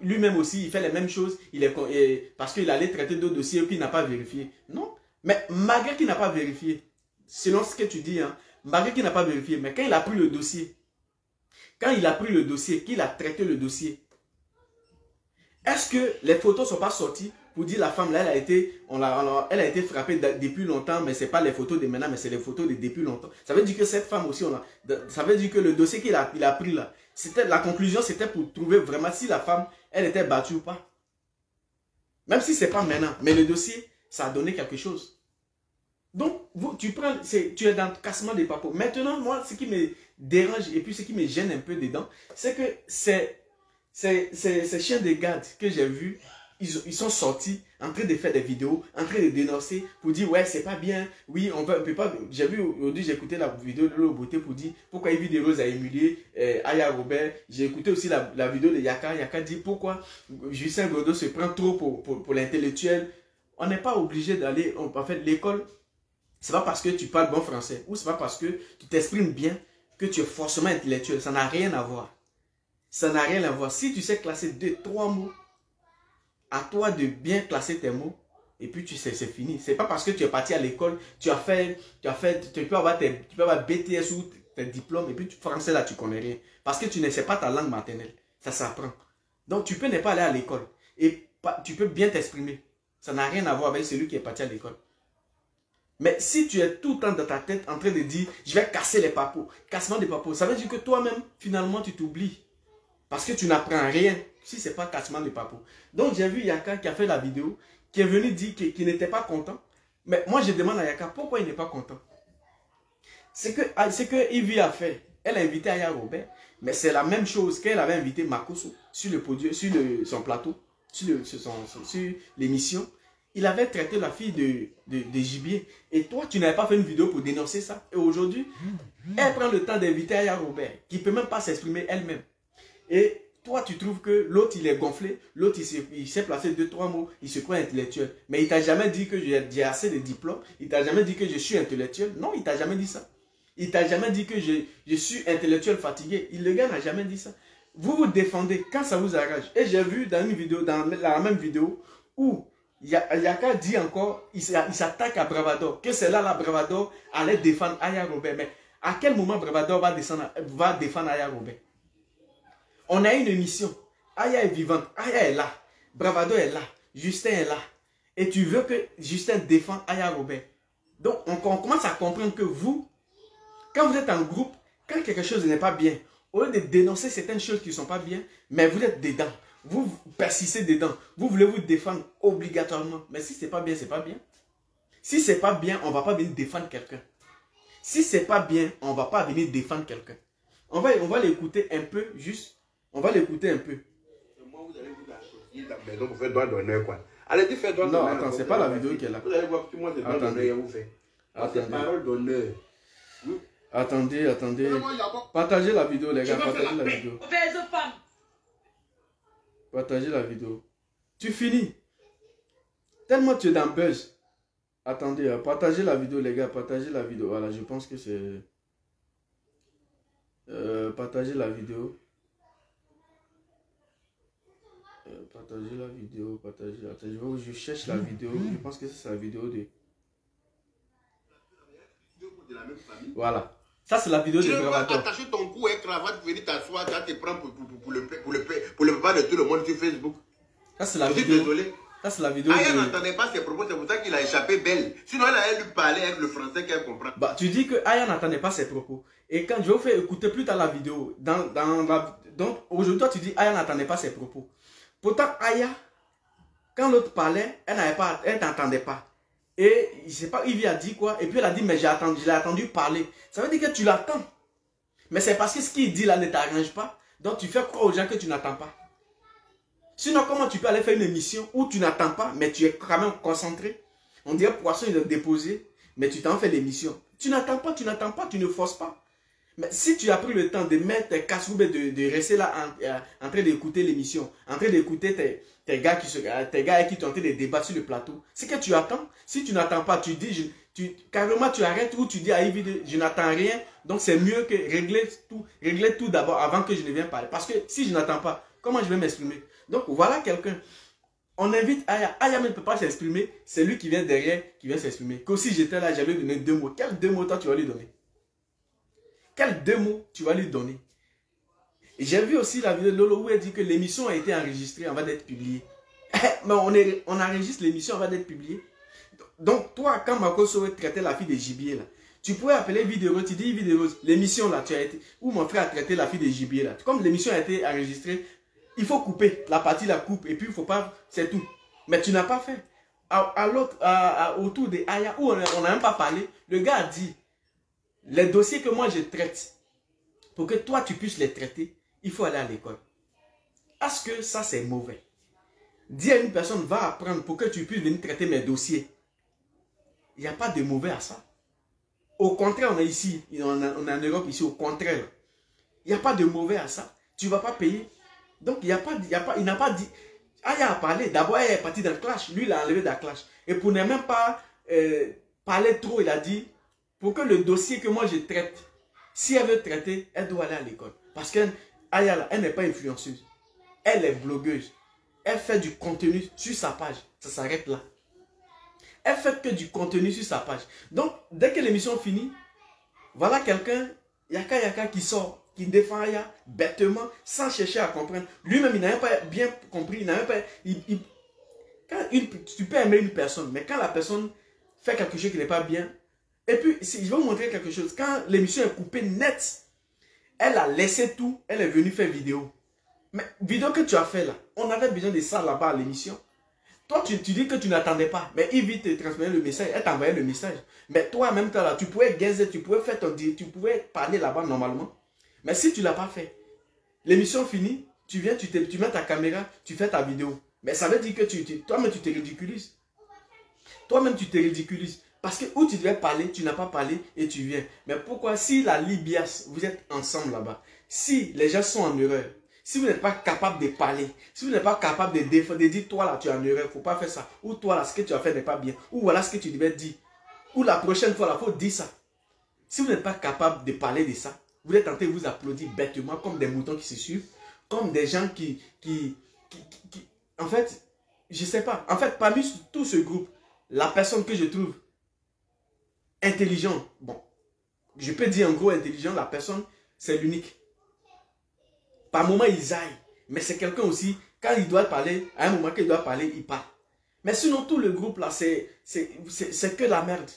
lui-même aussi, il fait les mêmes choses. Parce qu'il allait traiter d'autres dossiers et puis il n'a pas vérifié. Non. Mais malgré qu'il n'a pas vérifié, selon ce que tu dis, hein, malgré qu'il n'a pas vérifié, mais quand il a pris le dossier, Quand il a pris le dossier, qu'il a traité le dossier, est-ce que les photos ne sont pas sorties pour dire la femme là, elle a été frappée depuis longtemps, mais ce n'est pas les photos de maintenant, mais c'est les photos de depuis longtemps. Ça veut dire que cette femme aussi, ça veut dire que le dossier qu'il a pris là, la conclusion c'était pour trouver vraiment si la femme, elle était battue ou pas. Même si ce n'est pas maintenant, mais le dossier, ça a donné quelque chose. Donc, tu es dans le cassement des papos. Maintenant, moi, ce qui me dérange et puis ce qui me gêne un peu dedans, c'est que ces chiens de garde que j'ai vus, ils sont sortis en train de faire des vidéos, en train de dénoncer pour dire ouais c'est pas bien, oui on peut pas. J'ai vu aujourd'hui, j'ai écouté la vidéo de Lolo Beauté pour dire pourquoi il vit des roses à humilier Aya Robert. J'ai écouté aussi la vidéo de Yaka. Yaka dit pourquoi Justin Godot se prend trop pour l'intellectuel. On n'est pas obligé d'aller, en fait l'école, c'est pas parce que tu parles bon français ou c'est pas parce que tu t'exprimes bien que tu es forcément intellectuel. Ça n'a rien à voir. Ça n'a rien à voir. Si tu sais classer 2-3 mots, à toi de bien classer tes mots et puis tu sais, c'est fini. C'est pas parce que tu es parti à l'école, tu peux avoir BTS ou tes diplômes et puis français là tu connais rien. Parce que tu ne sais pas ta langue maternelle. Ça s'apprend. Donc tu peux ne pas aller à l'école et tu peux bien t'exprimer. Ça n'a rien à voir avec celui qui est parti à l'école. Mais si tu es tout le temps dans ta tête en train de dire je vais casser les papos, cassement des papos, ça veut dire que toi-même finalement tu t'oublies. Parce que tu n'apprends rien si ce n'est pas cassement de papou. Donc j'ai vu Yaka qui a fait la vidéo, qui est venu dire qu'il n'était pas content. Mais moi je demande à Yaka pourquoi il n'est pas content. C'est que Ivy a fait. Elle a invité Aya Robert, mais c'est la même chose qu'elle avait invité Makoso sur le podium, sur son plateau, sur l'émission. Il avait traité la fille de gibier. Et toi, tu n'avais pas fait une vidéo pour dénoncer ça. Et aujourd'hui, elle prend le temps d'inviter Aya Robert, qui ne peut même pas s'exprimer elle-même. Et toi, tu trouves que l'autre, il est gonflé, l'autre, il s'est placé 2-3 mots, il se croit intellectuel. Mais il t'a jamais dit que j'ai assez de diplômes, il t'a jamais dit que je suis intellectuel. Non, il t'a jamais dit ça. Il t'a jamais dit que je suis intellectuel fatigué. Le gars n'a jamais dit ça. Vous vous défendez quand ça vous arrache. Et j'ai vu dans une vidéo, dans la même vidéo, où Yaka dit encore, il s'attaque à Bravador, que c'est là la Bravador allait défendre Aya Robert. Mais à quel moment Bravador va défendre Aya Robert? On a une émission. Aya est vivante. Aya est là. Bravado est là. Justin est là. Et tu veux que Justin défende Aya Robert. Donc, on commence à comprendre que vous, quand vous êtes en groupe, quand quelque chose n'est pas bien, au lieu de dénoncer certaines choses qui ne sont pas bien, mais vous êtes dedans. Vous persistez dedans. Vous voulez vous défendre obligatoirement. Mais si ce n'est pas bien, c'est pas bien. Si ce n'est pas bien, on ne va pas venir défendre quelqu'un. Si ce n'est pas bien, on ne va pas venir défendre quelqu'un. On va l'écouter un peu, juste. On va l'écouter un peu.
Moi, vous allez vous associer dans la maison pour faire droit d'honneur, quoi. Allez, dis faire droit d'honneur.
Non, attends, c'est pas la vidéo qui est là.
Vous allez voir que moi, c'est droit d'honneur, vous faites. C'est parole d'honneur.
Attendez. Partagez la vidéo, les gars. Partagez la vidéo. Partagez la vidéo. Tu finis. Tellement tu es dans buzz. Attendez, partagez la vidéo, les gars. Partagez la vidéo. Voilà, je pense que c'est... partagez la vidéo. Partagez la vidéo, partagez. Attends, je cherche la vidéo. Je pense que c'est la vidéo de... Voilà. Ça, c'est la vidéo de Bravado.
Tu vas attacher ton cou et cravate pour venir t'asseoir, tu te prends pour le papa de tout le monde sur Facebook.
Ça, c'est la vidéo.
Désolé.
Ça, c'est la vidéo.
Elle n'entendait pas ses propos, c'est pour ça qu'il a échappé belle. Sinon, elle allait lui parler avec le français qu'elle comprend.
Bah, tu dis que Aya n'entendait pas ses propos. Et quand je vous fais écouter plus tard la vidéo, donc aujourd'hui, toi, tu dis Aya n'entendait pas ses propos. Pourtant, Aya, quand l'autre parlait, elle n'entendait pas. Et je ne sais pas, Yves a dit quoi. Et puis elle a dit, mais je l'ai attendu parler. Ça veut dire que tu l'attends. Mais c'est parce que ce qu'il dit là ne t'arrange pas. Donc tu fais croire aux gens que tu n'attends pas. Sinon, comment tu peux aller faire une émission où tu n'attends pas, mais tu es quand même concentré? On dirait poisson, il est déposé, mais tu t'en fais l'émission. Tu n'attends pas, tu ne forces pas. Mais si tu as pris le temps de mettre tes casse-roubes et de rester là en train d'écouter l'émission, en train d'écouter tes gars qui sont en train de débattre sur le plateau, c'est que tu attends. Si tu n'attends pas, tu dis, carrément tu arrêtes ou tu dis à Yves, je n'attends rien, donc c'est mieux que régler tout d'abord avant que je ne vienne parler. Parce que si je n'attends pas, comment je vais m'exprimer? Donc voilà quelqu'un. On invite Aya. Aya ne peut pas s'exprimer, c'est lui qui vient derrière qui vient s'exprimer. Que si j'étais là, j'allais lui donner 2 mots. Quels 2 mots toi tu vas lui donner? Quels 2 mots tu vas lui donner? J'ai vu aussi la vidéo de Lolo où elle dit que l'émission a été enregistrée avant d'être publiée. Mais on enregistre l'émission avant d'être publiée. Donc, toi, quand Marco Sowe traitait la fille de gibier, là, tu pouvais appeler Vidéo, tu dis Vidéo, l'émission là, tu as été, où mon frère a traité la fille de gibier là. Comme l'émission a été enregistrée, il faut couper, la partie la coupe, et puis il faut pas, c'est tout. Mais tu n'as pas fait. Autour de Aya, où on n'a même pas parlé, le gars a dit, les dossiers que moi je traite, pour que toi tu puisses les traiter, il faut aller à l'école. Est-ce que ça c'est mauvais? Dis à une personne, va apprendre pour que tu puisses venir traiter mes dossiers. Il n'y a pas de mauvais à ça. Au contraire, on est ici, on est en Europe ici, au contraire. Il n'y a pas de mauvais à ça. Tu ne vas pas payer. Donc, il n'a pas dit. Aya a parlé. D'abord, elle est partie dans le clash. Lui, il a enlevé dans le clash. Et pour ne même pas parler trop, il a dit, pour que le dossier que moi je traite, si elle veut traiter, elle doit aller à l'école. Parce qu'Aya, elle n'est pas influenceuse. Elle est blogueuse. Elle fait du contenu sur sa page. Ça s'arrête là. Elle fait que du contenu sur sa page. Donc, dès que l'émission finit, voilà quelqu'un, Yaka qui sort, qui défend Aya bêtement, sans chercher à comprendre. Lui-même, il n'a même pas bien compris. Il n'a même pas... tu peux aimer une personne, mais quand la personne fait quelque chose qui n'est pas bien, et puis, je vais vous montrer quelque chose. Quand l'émission est coupée net, elle a laissé tout, elle est venue faire vidéo. Mais vidéo que tu as fait là, on avait besoin de ça là-bas à l'émission. Toi, tu dis que tu n'attendais pas. Mais il vite te transmettre le message. Elle t'envoyait le message. Mais toi, en même temps, là, tu pouvais gazer, tu pouvais faire ton dire, tu pouvais parler là-bas normalement. Mais si tu ne l'as pas fait, l'émission finie, tu viens, tu mets ta caméra, tu fais ta vidéo. Mais ça veut dire que toi-même, tu te ridiculises. Toi-même, tu te ridiculises. Parce que où tu devais parler, tu n'as pas parlé et tu viens. Mais pourquoi, si la Libias, vous êtes ensemble là-bas, si les gens sont en erreur, si vous n'êtes pas capable de parler, si vous n'êtes pas capable de défendre, de dire, toi là, tu es en erreur, il ne faut pas faire ça. Ou toi là, ce que tu as fait n'est pas bien. Ou voilà ce que tu devais dire. Ou la prochaine fois, il faut dire ça. Si vous n'êtes pas capable de parler de ça, vous êtes tenté de vous applaudir bêtement comme des moutons qui se suivent, comme des gens qui en fait, je ne sais pas. En fait, parmi tout ce groupe, la personne que je trouve intelligente, bon, je peux dire en gros intelligent, la personne, c'est l'unique. Par moment, il zaille. Mais c'est quelqu'un aussi, quand il doit parler, à un moment qu'il doit parler, il parle. Mais sinon, tout le groupe là, c'est que la merde.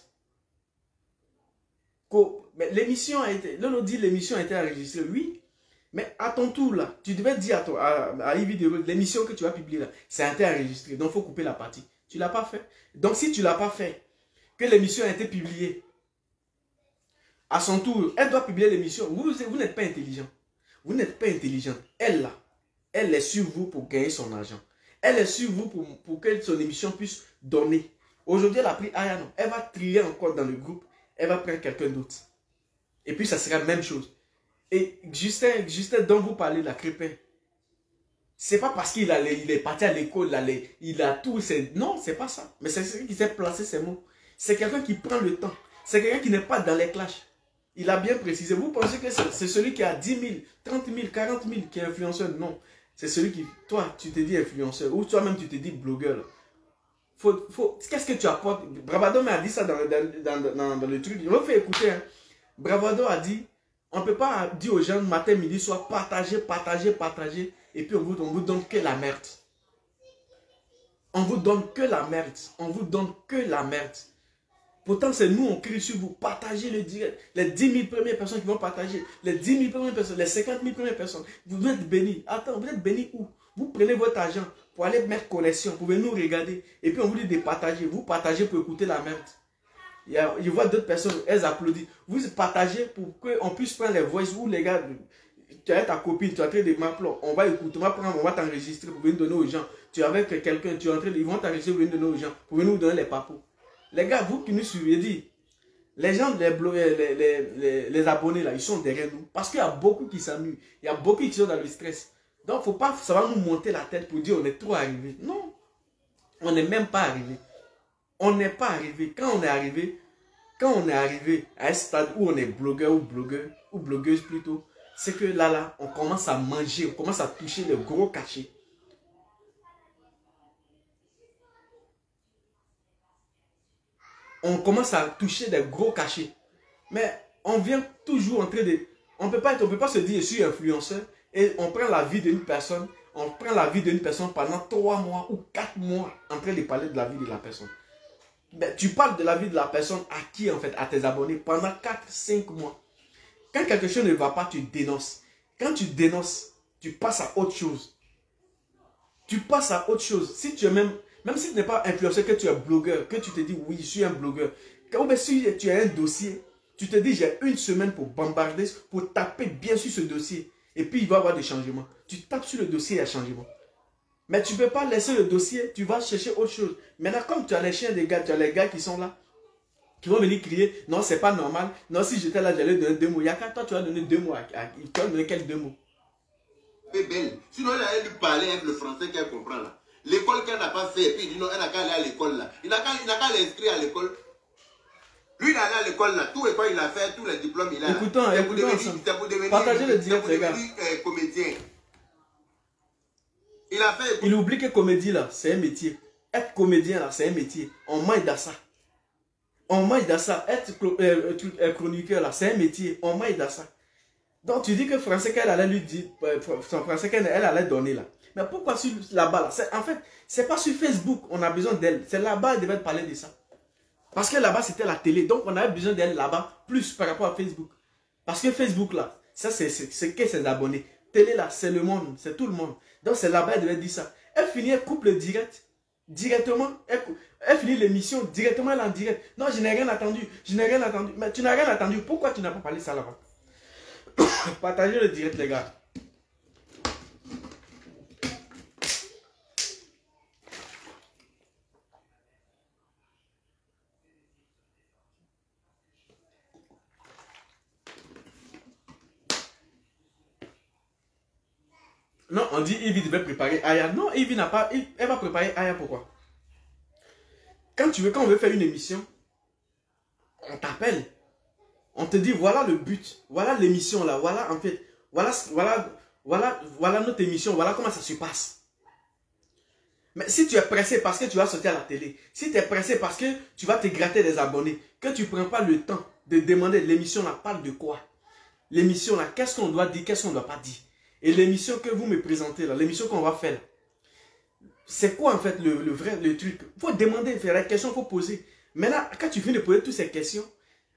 Mais l'émission a été, Lolo dit l'émission a été enregistrée, oui. Mais à ton tour là, tu devais dire à Yves Vidéo, l'émission que tu vas publier là, ça a été enregistré. Donc, il faut couper la partie. Tu ne l'as pas fait. Donc, si tu ne l'as pas fait, que l'émission a été publiée, à son tour, elle doit publier l'émission. Vous n'êtes pas intelligent. Vous n'êtes pas intelligente. Elle, là, elle est sur vous pour gagner son argent. Elle est sur vous pour que son émission puisse donner. Aujourd'hui, elle a pris Aya, non. Elle va trier encore dans le groupe. Elle va prendre quelqu'un d'autre. Et puis, ça sera la même chose. Et Justin dont vous parlez, la Crépin, c'est pas parce qu'il est parti à l'école, il a tout. Non, c'est pas ça. Mais c'est celui qui sait placer ses mots. C'est quelqu'un qui prend le temps. C'est quelqu'un qui n'est pas dans les clashs. Il a bien précisé. Vous pensez que c'est celui qui a 10 000, 30 000, 40 000 qui est influenceur? Non. C'est celui qui, toi, tu te dis influenceur. Ou toi-même, tu te dis blogueur. Qu'est-ce que tu apportes? Bravado m'a dit ça dans le truc. Je me fais écouter. Hein. Bravado a dit, on ne peut pas dire aux gens matin, midi, soir, partagez. Et puis on vous donne que la merde. On vous donne que la merde. On vous donne que la merde. Pourtant, c'est nous, on crie sur vous, partagez le direct. Les 10 000 premières personnes qui vont partager, les 10 000 premières personnes, les 50 000 premières personnes, vous êtes bénis. Attends, vous êtes bénis où? Vous prenez votre argent pour aller mettre connexion, pour venir nous regarder. Et puis on vous dit de partager. Vous partagez pour écouter la merde. Je vois d'autres personnes, elles applaudissent. Vous partagez pour qu'on puisse prendre les voices où les gars, tu as ta copine, tu es en train de m'appeler, on va écouter, on va t'enregistrer pour venir donner aux gens. Tu es avec quelqu'un, tu es en train de, ils vont t'enregistrer pour venir donner aux gens, pour venir nous donner les papous. Les gars, vous qui nous suivez, dit, les gens, les abonnés là, ils sont derrière nous. Parce qu'il y a beaucoup qui s'amusent. Il y a beaucoup qui sont dans le stress. Donc, faut pas, ça va nous monter la tête pour dire on est trop arrivé. Non, on n'est même pas arrivé. On n'est pas arrivé. Quand on est arrivé à un stade où on est blogueur ou blogueuse plutôt, c'est que là, on commence à manger, on commence à toucher le gros cachet. On commence à toucher des gros cachets. Mais on vient toujours en train de... On peut pas se dire je suis influenceur et on prend la vie d'une personne, pendant 3 mois ou 4 mois en train de parler de la vie de la personne. Ben, tu parles de la vie de la personne à qui en fait? À tes abonnés pendant 4-5 mois. Quand quelque chose ne va pas, tu dénonces. Quand tu dénonces, tu passes à autre chose. Tu passes à autre chose. Si tu es même si tu n'es pas influenceur, que tu es blogueur, que tu te dis oui, je suis un blogueur. Quand si tu as un dossier, tu te dis j'ai 1 semaine pour bombarder, pour taper bien sur ce dossier. Et puis il va y avoir des changements. Tu tapes sur le dossier, il y a changement. Mais tu ne peux pas laisser le dossier, tu vas chercher autre chose. Maintenant, comme tu as les chiens des gars, tu as les gars qui sont là, qui vont venir crier, non, c'est pas normal. Non, si j'étais là, j'allais donner 2 mots. Il y a qu'à toi, tu vas donner 2 mots. Tu vas donner quels 2 mots?
C'est belle. Sinon, elle allait lui parler avec le français qu'elle comprend là. L'école qu'elle n'a pas fait, et puis il dit non, elle n'a qu'à aller à l'école là. Il n'a qu'à l'inscrire à l'école. Lui, il est allé à l'école là. Tout école, il a fait, tous les diplômes, il a.
Écoutons, partagez le direct, les gars.
Comédien. Il a fait.
Il oublie que comédie là, c'est un métier. Être comédien là, c'est un métier. On mange dans ça. On mange dans ça. Être chroniqueur là, c'est un métier. On mange dans ça. Donc tu dis que français qu'elle allait lui dire, son français qu'elle allait donner là. Mais pourquoi là-bas là? En fait, c'est pas sur Facebook on a besoin d'elle. C'est là-bas elle devait parler de ça. Parce que là-bas c'était la télé. Donc on avait besoin d'elle là-bas plus par rapport à Facebook. Parce que Facebook là, ça c'est que ses abonnés. Télé là, c'est le monde, c'est tout le monde. Donc c'est là-bas elle devait dire ça. Elle finit, elle coupe le direct. Directement, elle finit l'émission directement, elle en direct. Non, je n'ai rien attendu. Je n'ai rien attendu. Mais tu n'as rien attendu. Pourquoi tu n'as pas parlé ça là-bas? Partagez le direct, les gars. Non, on dit Ivy devait préparer Aya. Non, Ivy n'a pas. Elle va préparer Aya, pourquoi? Quand on veut faire une émission, on t'appelle. On te dit voilà le but, voilà l'émission là, voilà en fait, voilà notre émission, voilà comment ça se passe. Mais si tu es pressé parce que tu vas sortir à la télé, si tu es pressé parce que tu vas te gratter des abonnés, que tu ne prends pas le temps de demander l'émission là parle de quoi? L'émission là, qu'est-ce qu'on doit dire, qu'est-ce qu'on ne doit pas dire? Et l'émission que vous me présentez là, l'émission qu'on va faire, c'est quoi en fait le truc? Il faut demander, faire la question, il faut poser. Maintenant, quand tu viens de poser toutes ces questions,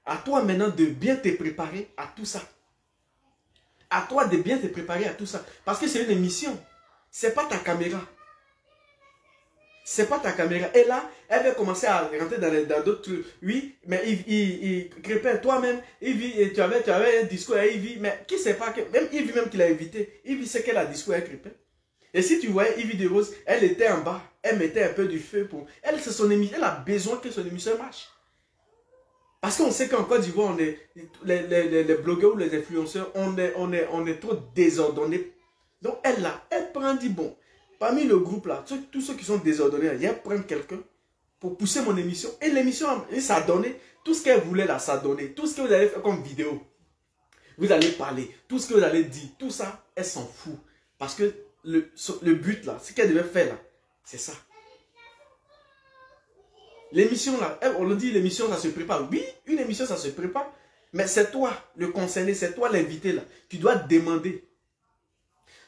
à toi maintenant de bien te préparer à tout ça. À toi de bien te préparer à tout ça. Parce que c'est une émission. Ce n'est pas ta caméra. C'est pas ta caméra. Et là, elle va commencer à rentrer dans d'autres trucs. Oui, mais Crépin, toi-même, tu avais un discours à Yves, mais qui sait pas que, même Yves même qui l'a invité, Yves sait qu'elle a un discours à Crépin. Et si tu voyais Yves de Rose, elle était en bas, elle mettait un peu du feu pour. Elle, c'est son émission, elle a besoin que son émission marche. Parce qu'on sait qu'en Côte d'Ivoire, les blogueurs ou les influenceurs, on est trop désordonnés. Donc elle là, elle prend, dit bon, parmi le groupe là, tous ceux qui sont désordonnés, elle prend quelqu'un pour pousser mon émission. Et l'émission, ça a donné, tout ce qu'elle voulait là, ça a donné. Tout ce que vous allez faire comme vidéo, vous allez parler, tout ce que vous allez dire, tout ça, elle s'en fout. Parce que le but là, ce qu'elle devait faire là, c'est ça. L'émission là, on le dit, l'émission ça se prépare. Oui, une émission ça se prépare. Mais c'est toi le concerné, c'est toi l'invité là, qui dois demander.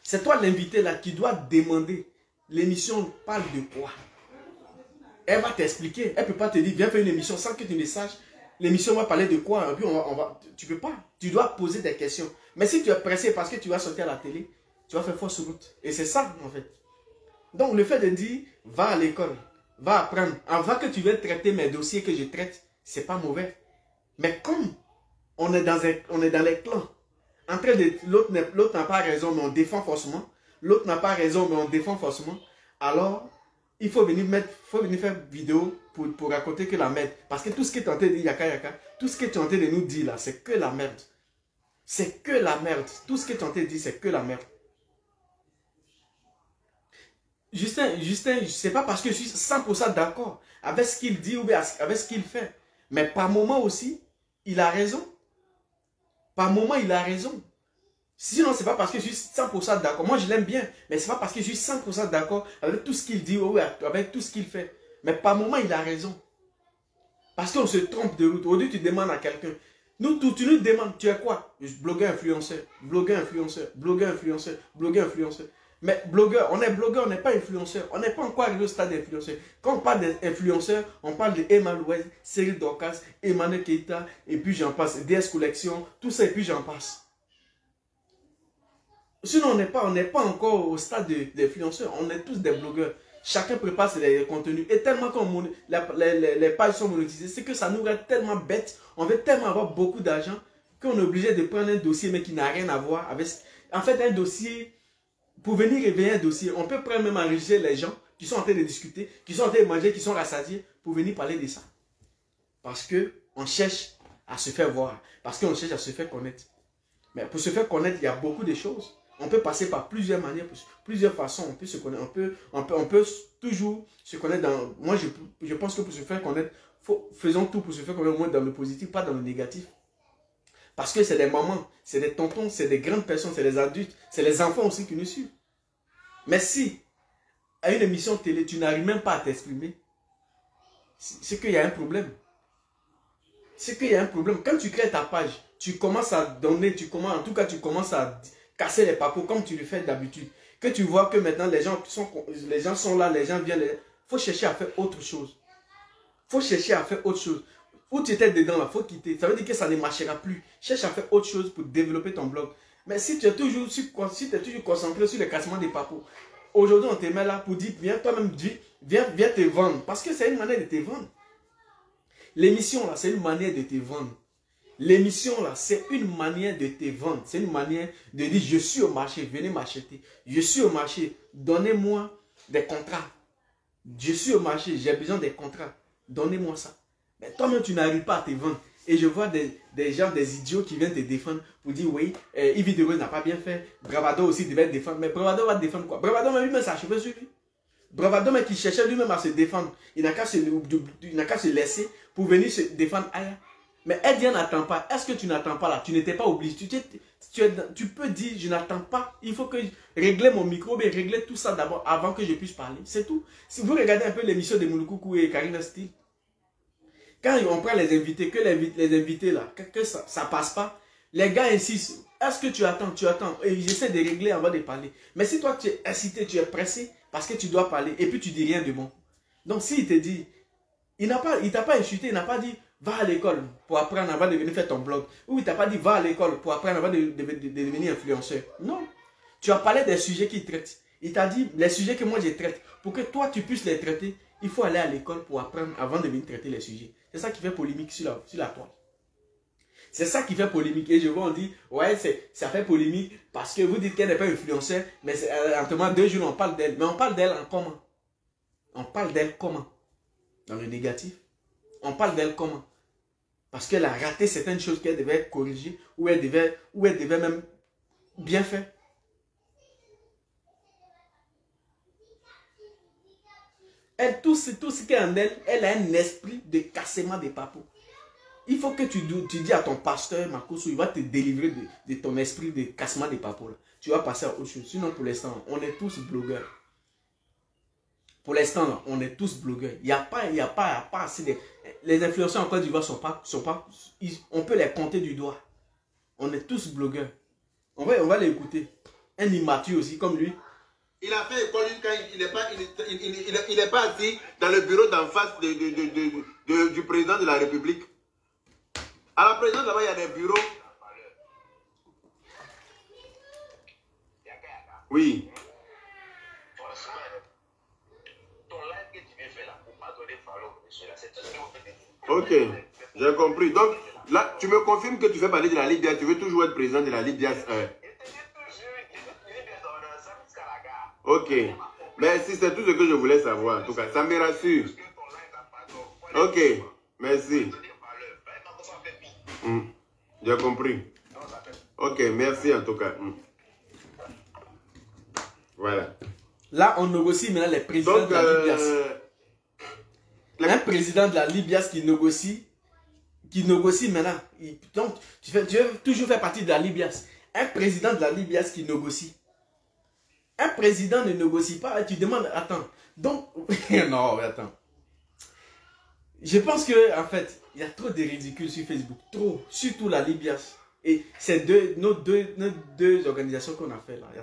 C'est toi l'invité là qui doit demander. L'émission parle de quoi? Elle va t'expliquer. Elle ne peut pas te dire, viens faire une émission sans que tu ne saches. L'émission va parler de quoi? Et puis tu ne peux pas. Tu dois poser des questions. Mais si tu es pressé parce que tu vas sortir à la télé, tu vas faire fausse route. Et c'est ça en fait. Donc le fait de dire, va à l'école. Va apprendre. Avant que tu viennes traiter mes dossiers que je traite, c'est pas mauvais. Mais comme on est dans les clans, en train de l'autre n'a pas raison, mais on défend forcément. L'autre n'a pas raison, mais on défend forcément. Alors, il faut venir faire vidéo pour raconter que la merde. Parce que tout ce que tu es en train de dire, Yaka, tout ce que tu es en train de nous dire là, c'est que la merde. C'est que la merde. Tout ce que tu es en train de dire, c'est que la merde. Justin, c'est pas parce que je suis 100% d'accord avec ce qu'il dit ou avec ce qu'il fait. Mais par moment aussi, il a raison. Par moment, il a raison. Sinon, c'est pas parce que je suis 100% d'accord. Moi, je l'aime bien. Mais c'est pas parce que je suis 100% d'accord avec tout ce qu'il dit ou avec tout ce qu'il fait. Mais par moment, il a raison. Parce qu'on se trompe de route. Aujourd'hui, tu demandes à quelqu'un, Tu nous demandes, tu es quoi? Blogueur, influenceur, blogueur, influenceur, blogueur, influenceur, blogueur, influenceur. Mais blogueur, on n'est pas influenceur. On n'est pas encore arrivé au stade d'influenceur. Quand on parle d'influenceur, on parle de Emma Louez, Cyril Dorcas, Emmanuel Keita, et puis j'en passe, DS Collection, tout ça, et puis j'en passe. Sinon, on n'est pas encore au stade d'influenceur. On est tous des blogueurs. Chacun prépare ses contenus. Et tellement que les pages sont monétisées, c'est que ça nous rend tellement bêtes. On veut tellement avoir beaucoup d'argent qu'on est obligé de prendre un dossier mais qui n'a rien à voir avec... En fait, un dossier, pour venir réveiller un dossier, on peut prendre même enregistrer les gens qui sont en train de discuter, qui sont en train de manger, qui sont rassasiés, pour venir parler de ça. Parce qu'on cherche à se faire voir. Parce qu'on cherche à se faire connaître. Mais pour se faire connaître, il y a beaucoup de choses. On peut passer par plusieurs manières, plusieurs façons. On peut se connaître, on peut toujours se connaître dans... Moi, je pense que pour se faire connaître, faisons tout pour se faire connaître, au moins dans le positif, pas dans le négatif. Parce que c'est des mamans, c'est des tontons, c'est des grandes personnes, c'est des adultes, c'est les enfants aussi qui nous suivent. Mais si, à une émission télé, tu n'arrives même pas à t'exprimer, c'est qu'il y a un problème. C'est qu'il y a un problème. Quand tu crées ta page, tu commences à donner, tu commences à casser les papos comme tu le fais d'habitude. Que tu vois que maintenant les gens sont là, les gens viennent. Il faut chercher à faire autre chose. Il faut chercher à faire autre chose. Où tu étais dedans, il faut quitter. Ça veut dire que ça ne marchera plus. Cherche à faire autre chose pour développer ton blog. Mais si tu es toujours concentré sur le cassement des papos, aujourd'hui on te met là pour dire, viens toi-même, viens te vendre. Parce que c'est une manière de te vendre. L'émission là, c'est une manière de te vendre. L'émission là, c'est une manière de te vendre. C'est une manière de dire, je suis au marché, venez m'acheter. Je suis au marché, donnez-moi des contrats. Je suis au marché, j'ai besoin des contrats. Donnez-moi ça. Mais toi-même, tu n'arrives pas à te vendre. Et je vois des gens, des idiots qui viennent te défendre pour dire, oui, Yves Deroy n'a pas bien fait. Bravado aussi devait te défendre. Mais Bravado va te défendre quoi? Bravado même lui-même s'achever sur lui. Bravado même qui cherchait lui-même à se défendre. Il n'a qu'à se laisser pour venir se défendre ailleurs. Mais elle dit, n'attend pas. Est-ce que tu n'attends pas là? Tu n'étais pas obligé. Tu peux dire, je n'attends pas. Il faut que je règle mon micro, mais régler tout ça d'abord avant que je puisse parler. C'est tout. Si vous regardez un peu l'émission de Moulukoukou et Karina Steele, quand on prend les invités, que les invités là, que ça passe pas, les gars insistent. Est-ce que tu attends? Tu attends. Et j'essaie de régler avant de parler. Mais si toi tu es incité, tu es pressé parce que tu dois parler et puis tu dis rien de bon. Donc s'il te dit, il t'a pas insulté, il n'a pas dit, va à l'école pour apprendre avant de venir faire ton blog. Ou il t'a pas dit, va à l'école pour apprendre avant de devenir influenceur. Non. Tu as parlé des sujets qu'il traite. Il t'a dit, les sujets que moi je traite, pour que toi tu puisses les traiter, il faut aller à l'école pour apprendre avant de venir traiter les sujets. C'est ça qui fait polémique sur la toile. C'est ça qui fait polémique. Et je vois, on dit, ouais, ça fait polémique parce que vous dites qu'elle n'est pas influenceur, mais en 2 jours, on parle d'elle. Mais on parle d'elle en comment? On parle d'elle comment? Dans le négatif. On parle d'elle comment? Parce qu'elle a raté certaines choses qu'elle devait corriger ou elle devait même bien faire. Elle, tout ce qui est en elle, elle a un esprit de cassement des papos. Il faut que tu dis à ton pasteur, Makoso, il va te délivrer de ton esprit de cassement des papos. Là. Tu vas passer à autre chose. Sinon, pour l'instant, on est tous blogueurs. Pour l'instant, on est tous blogueurs. Il n'y a pas assez de... Les influenceurs en Côte d'Ivoire on peut les compter du doigt. On est tous blogueurs. On va l'écouter. Un immature aussi, comme lui.
Il a fait école quand il n'est pas assis dans le bureau d'en face du président de la République. À la présidence, là-bas, il y a des bureaux. Oui. Ok, j'ai compris. Donc, là, tu me confirmes que tu fais parler de la Ligue Diaz. Tu veux toujours être président de la Ligue Diaz. Ok. Merci, c'est tout ce que je voulais savoir. En tout cas, ça me rassure. Ok, merci. J'ai compris. Ok, merci en tout cas. Voilà.
Là, on négocie maintenant les présidents de la Libias. Un président de la Libias qui négocie maintenant. Donc, tu veux toujours faire partie de la Libias. Un président de la Libias qui négocie. Un président ne négocie pas. Tu demandes, attends. Donc, non, attends. Je pense que en fait, il y a trop de ridicules sur Facebook. Trop. Surtout la Libias. Et c'est nos deux organisations qu'on a fait là. Il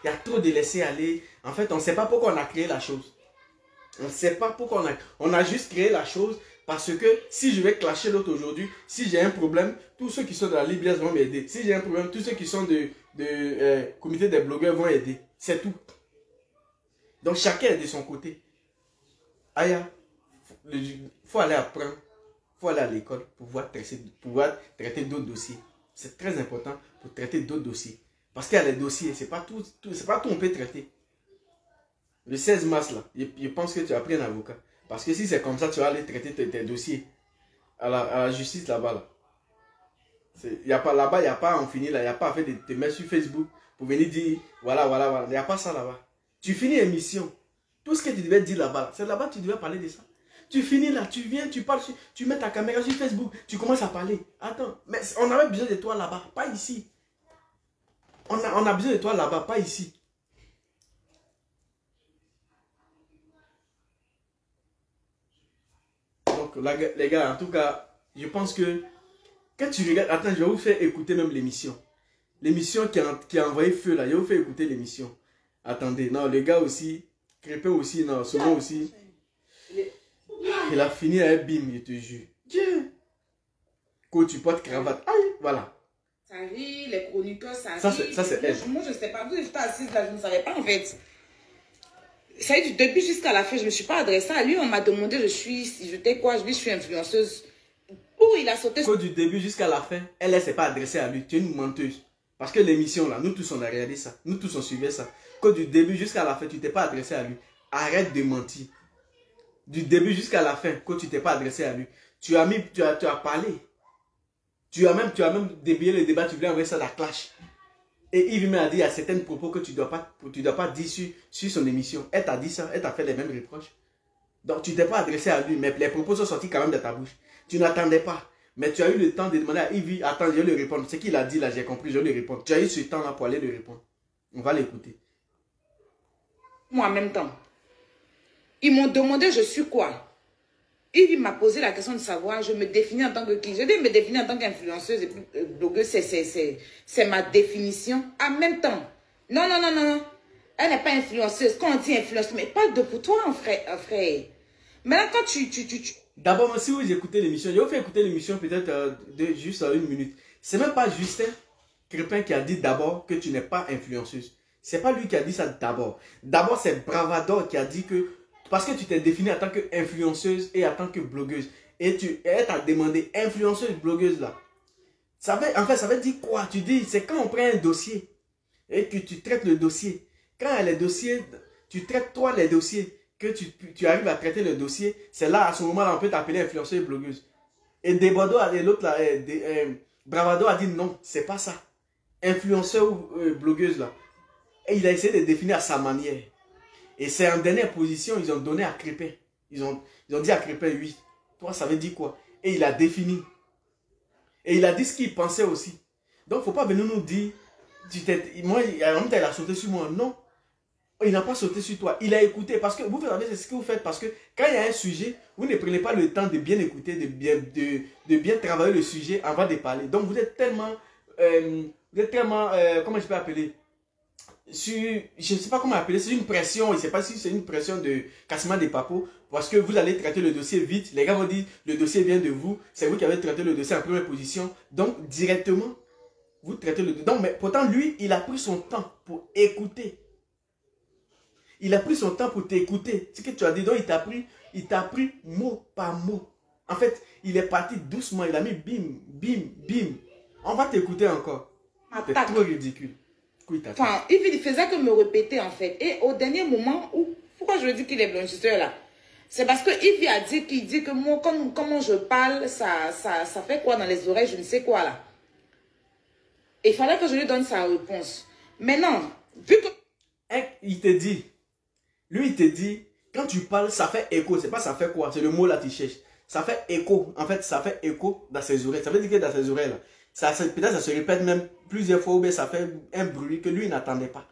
y a trop de laisser aller. En fait, on ne sait pas pourquoi on a créé la chose. On ne sait pas pourquoi on a juste créé la chose parce que si je vais clasher l'autre aujourd'hui, si j'ai un problème, tous ceux qui sont de la Libias vont m'aider. Si j'ai un problème, tous ceux qui sont de comité des blogueurs vont aider. C'est tout. Donc chacun est de son côté. Aya, il faut aller apprendre, il faut aller à l'école pour pouvoir traiter d'autres dossiers. C'est très important pour traiter d'autres dossiers. Parce qu'il y a les dossiers, c'est pas tout on peut traiter. Le 16 mars, là, je pense que tu as pris un avocat. Parce que si c'est comme ça, tu vas aller traiter tes dossiers à la justice là-bas. Là. Là-bas, il n'y a pas à en finir, là. Il n'y a pas à faire de te mettre sur Facebook pour venir dire voilà, voilà, voilà. Il n'y a pas ça là-bas. Tu finis l'émission. Tout ce que tu devais dire là-bas, c'est là-bas que tu devais parler de ça. Tu finis là, tu viens, tu parles, tu mets ta caméra sur Facebook, tu commences à parler. Attends, mais on avait besoin de toi là-bas, pas ici. On a besoin de toi là-bas, pas ici. Donc, les gars, en tout cas, je pense que quand tu regardes, attends, je vais vous faire écouter même l'émission. L'émission qui a envoyé feu là, je vais vous faire écouter l'émission. Attendez, non, les gars aussi, Crépin aussi, non, Souvent aussi. Il a fini avec bim, je te jure. Dieu. Quand tu portes cravate, aïe, voilà.
Ça rit, les chroniqueurs, ça rit.
Ça c'est elle.
Moi, je ne sais pas. J'étais assise là, je ne savais pas en fait. Ça y est, du début jusqu'à la fin, je ne me suis pas adressée à lui. On m'a demandé, j'étais quoi? Je dis, je suis influenceuse. Oh, il a sauté.
Du début jusqu'à la fin, elle ne s'est pas adressée à lui. Tu es une menteuse. Parce que l'émission là, nous tous on a regardé ça. Nous tous on suivait ça. Quand du début jusqu'à la fin, tu t'es pas adressé à lui. Arrête de mentir. Du début jusqu'à la fin, quand tu t'es pas adressé à lui, tu as parlé. Tu as même dévié le débat, tu voulais envoyer ça à la clash. Et Yves m'a dit, il y a certains propos que tu dois pas dire sur son émission. Elle t'a dit ça, elle t'a fait les mêmes reproches. Donc tu t'es pas adressé à lui, mais les propos sont sortis quand même de ta bouche. Tu n'attendais pas. Mais tu as eu le temps de demander à Yves, attends, je vais lui répondre. Ce qu'il a dit là, j'ai compris, je vais lui répondre. Tu as eu ce temps là pour aller lui répondre. On va l'écouter.
Moi en même temps. Ils m'ont demandé je suis quoi. Il m'a posé la question de savoir, je me définis en tant que qui. Je dis me définir en tant qu'influenceuse et puis blogueuse, c'est ma définition. En même temps, non. Elle n'est pas influenceuse. Quand on dit influenceuse, mais pas de pour toi, frère. Maintenant, quand tu...
D'abord, si vous écoutez l'émission, je vais vous faire écouter l'émission peut-être juste à 1 minute. C'est même pas Justin Crépin qui a dit d'abord que tu n'es pas influenceuse. C'est pas lui qui a dit ça d'abord. D'abord, c'est Bravador qui a dit que parce que tu t'es définie en tant qu'influenceuse et en tant que blogueuse. Et elle t'a demandé influenceuse, blogueuse là. En fait, ça veut dire quoi? Tu dis, c'est quand on prend un dossier et que tu traites le dossier. Quand les dossiers, tu traites toi les dossiers, que tu arrives à traiter le dossier, c'est là, à ce moment-là, on peut t'appeler influenceuse, blogueuse. Et Debado et l'autre là, Bravado a dit non, c'est pas ça. Influenceur ou blogueuse là. Et il a essayé de définir à sa manière. Et c'est en dernière position, ils ont donné à Crépin. Ils ont dit à Crépin, oui. Toi, ça veut dire quoi? Et il a défini. Et il a dit ce qu'il pensait aussi. Donc, il ne faut pas venir nous dire, moi, il a sauté sur moi. Non. Il n'a pas sauté sur toi. Il a écouté. Parce que vous savez, c'est ce que vous faites. Parce que quand il y a un sujet, vous ne prenez pas le temps de bien écouter, de bien travailler le sujet avant de parler. Donc, vous êtes tellement, comment je peux appeler? Je ne sais pas comment appeler, c'est une pression, je ne sais pas si c'est une pression de cassement des papos, parce que vous allez traiter le dossier vite, les gars vont dire, le dossier vient de vous, c'est vous qui avez traité le dossier en première position, donc directement, vous traitez le dossier. Donc, mais pourtant, lui, il a pris son temps pour écouter. Il a pris son temps pour t'écouter. Ce que tu as dit, donc il t'a pris mot par mot. En fait, il est parti doucement, il a mis bim, bim, bim. On va t'écouter encore. C'est trop ridicule.
Enfin, il faisait que me répéter en fait. Et au dernier moment, pourquoi je lui dis qu'il est blanchisseur là? C'est parce que Yves a dit qu'il dit que moi, comment je parle, ça fait quoi dans les oreilles, je ne sais quoi là. Et il fallait que je lui donne sa réponse. Maintenant, vu que...
Il te dit, lui il te dit, quand tu parles, ça fait écho. C'est pas ça fait quoi, c'est le mot là que tu cherches. Ça fait écho. En fait, ça fait écho dans ses oreilles. Ça veut dire que dans ses oreilles là. Peut-être ça se répète même plusieurs fois ou bien ça fait un bruit que lui n'attendait pas.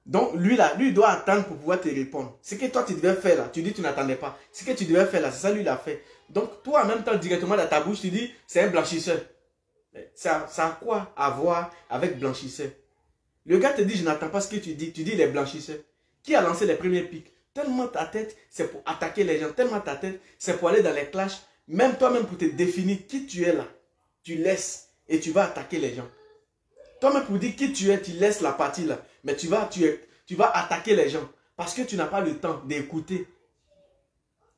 Donc, lui, là, lui, il doit attendre pour pouvoir te répondre. Ce que toi, tu devais faire là, tu dis que tu n'attendais pas. Ce que tu devais faire là, c'est ça, lui, il a fait. Donc, toi, en même temps, directement dans ta bouche, tu dis, c'est un blanchisseur. Ça a quoi à voir avec blanchisseur? Le gars te dit, je n'attends pas ce que tu dis. Tu dis, il est blanchisseur. Qui a lancé les premiers pics? Tellement ta tête, c'est pour attaquer les gens. Tellement ta tête, c'est pour aller dans les clashs. Même toi-même, pour te définir qui tu es là, tu laisses et tu vas attaquer les gens. Toi-même, pour dire qui tu es, tu laisses la partie là. Mais tu vas attaquer les gens. Parce que tu n'as pas le temps d'écouter.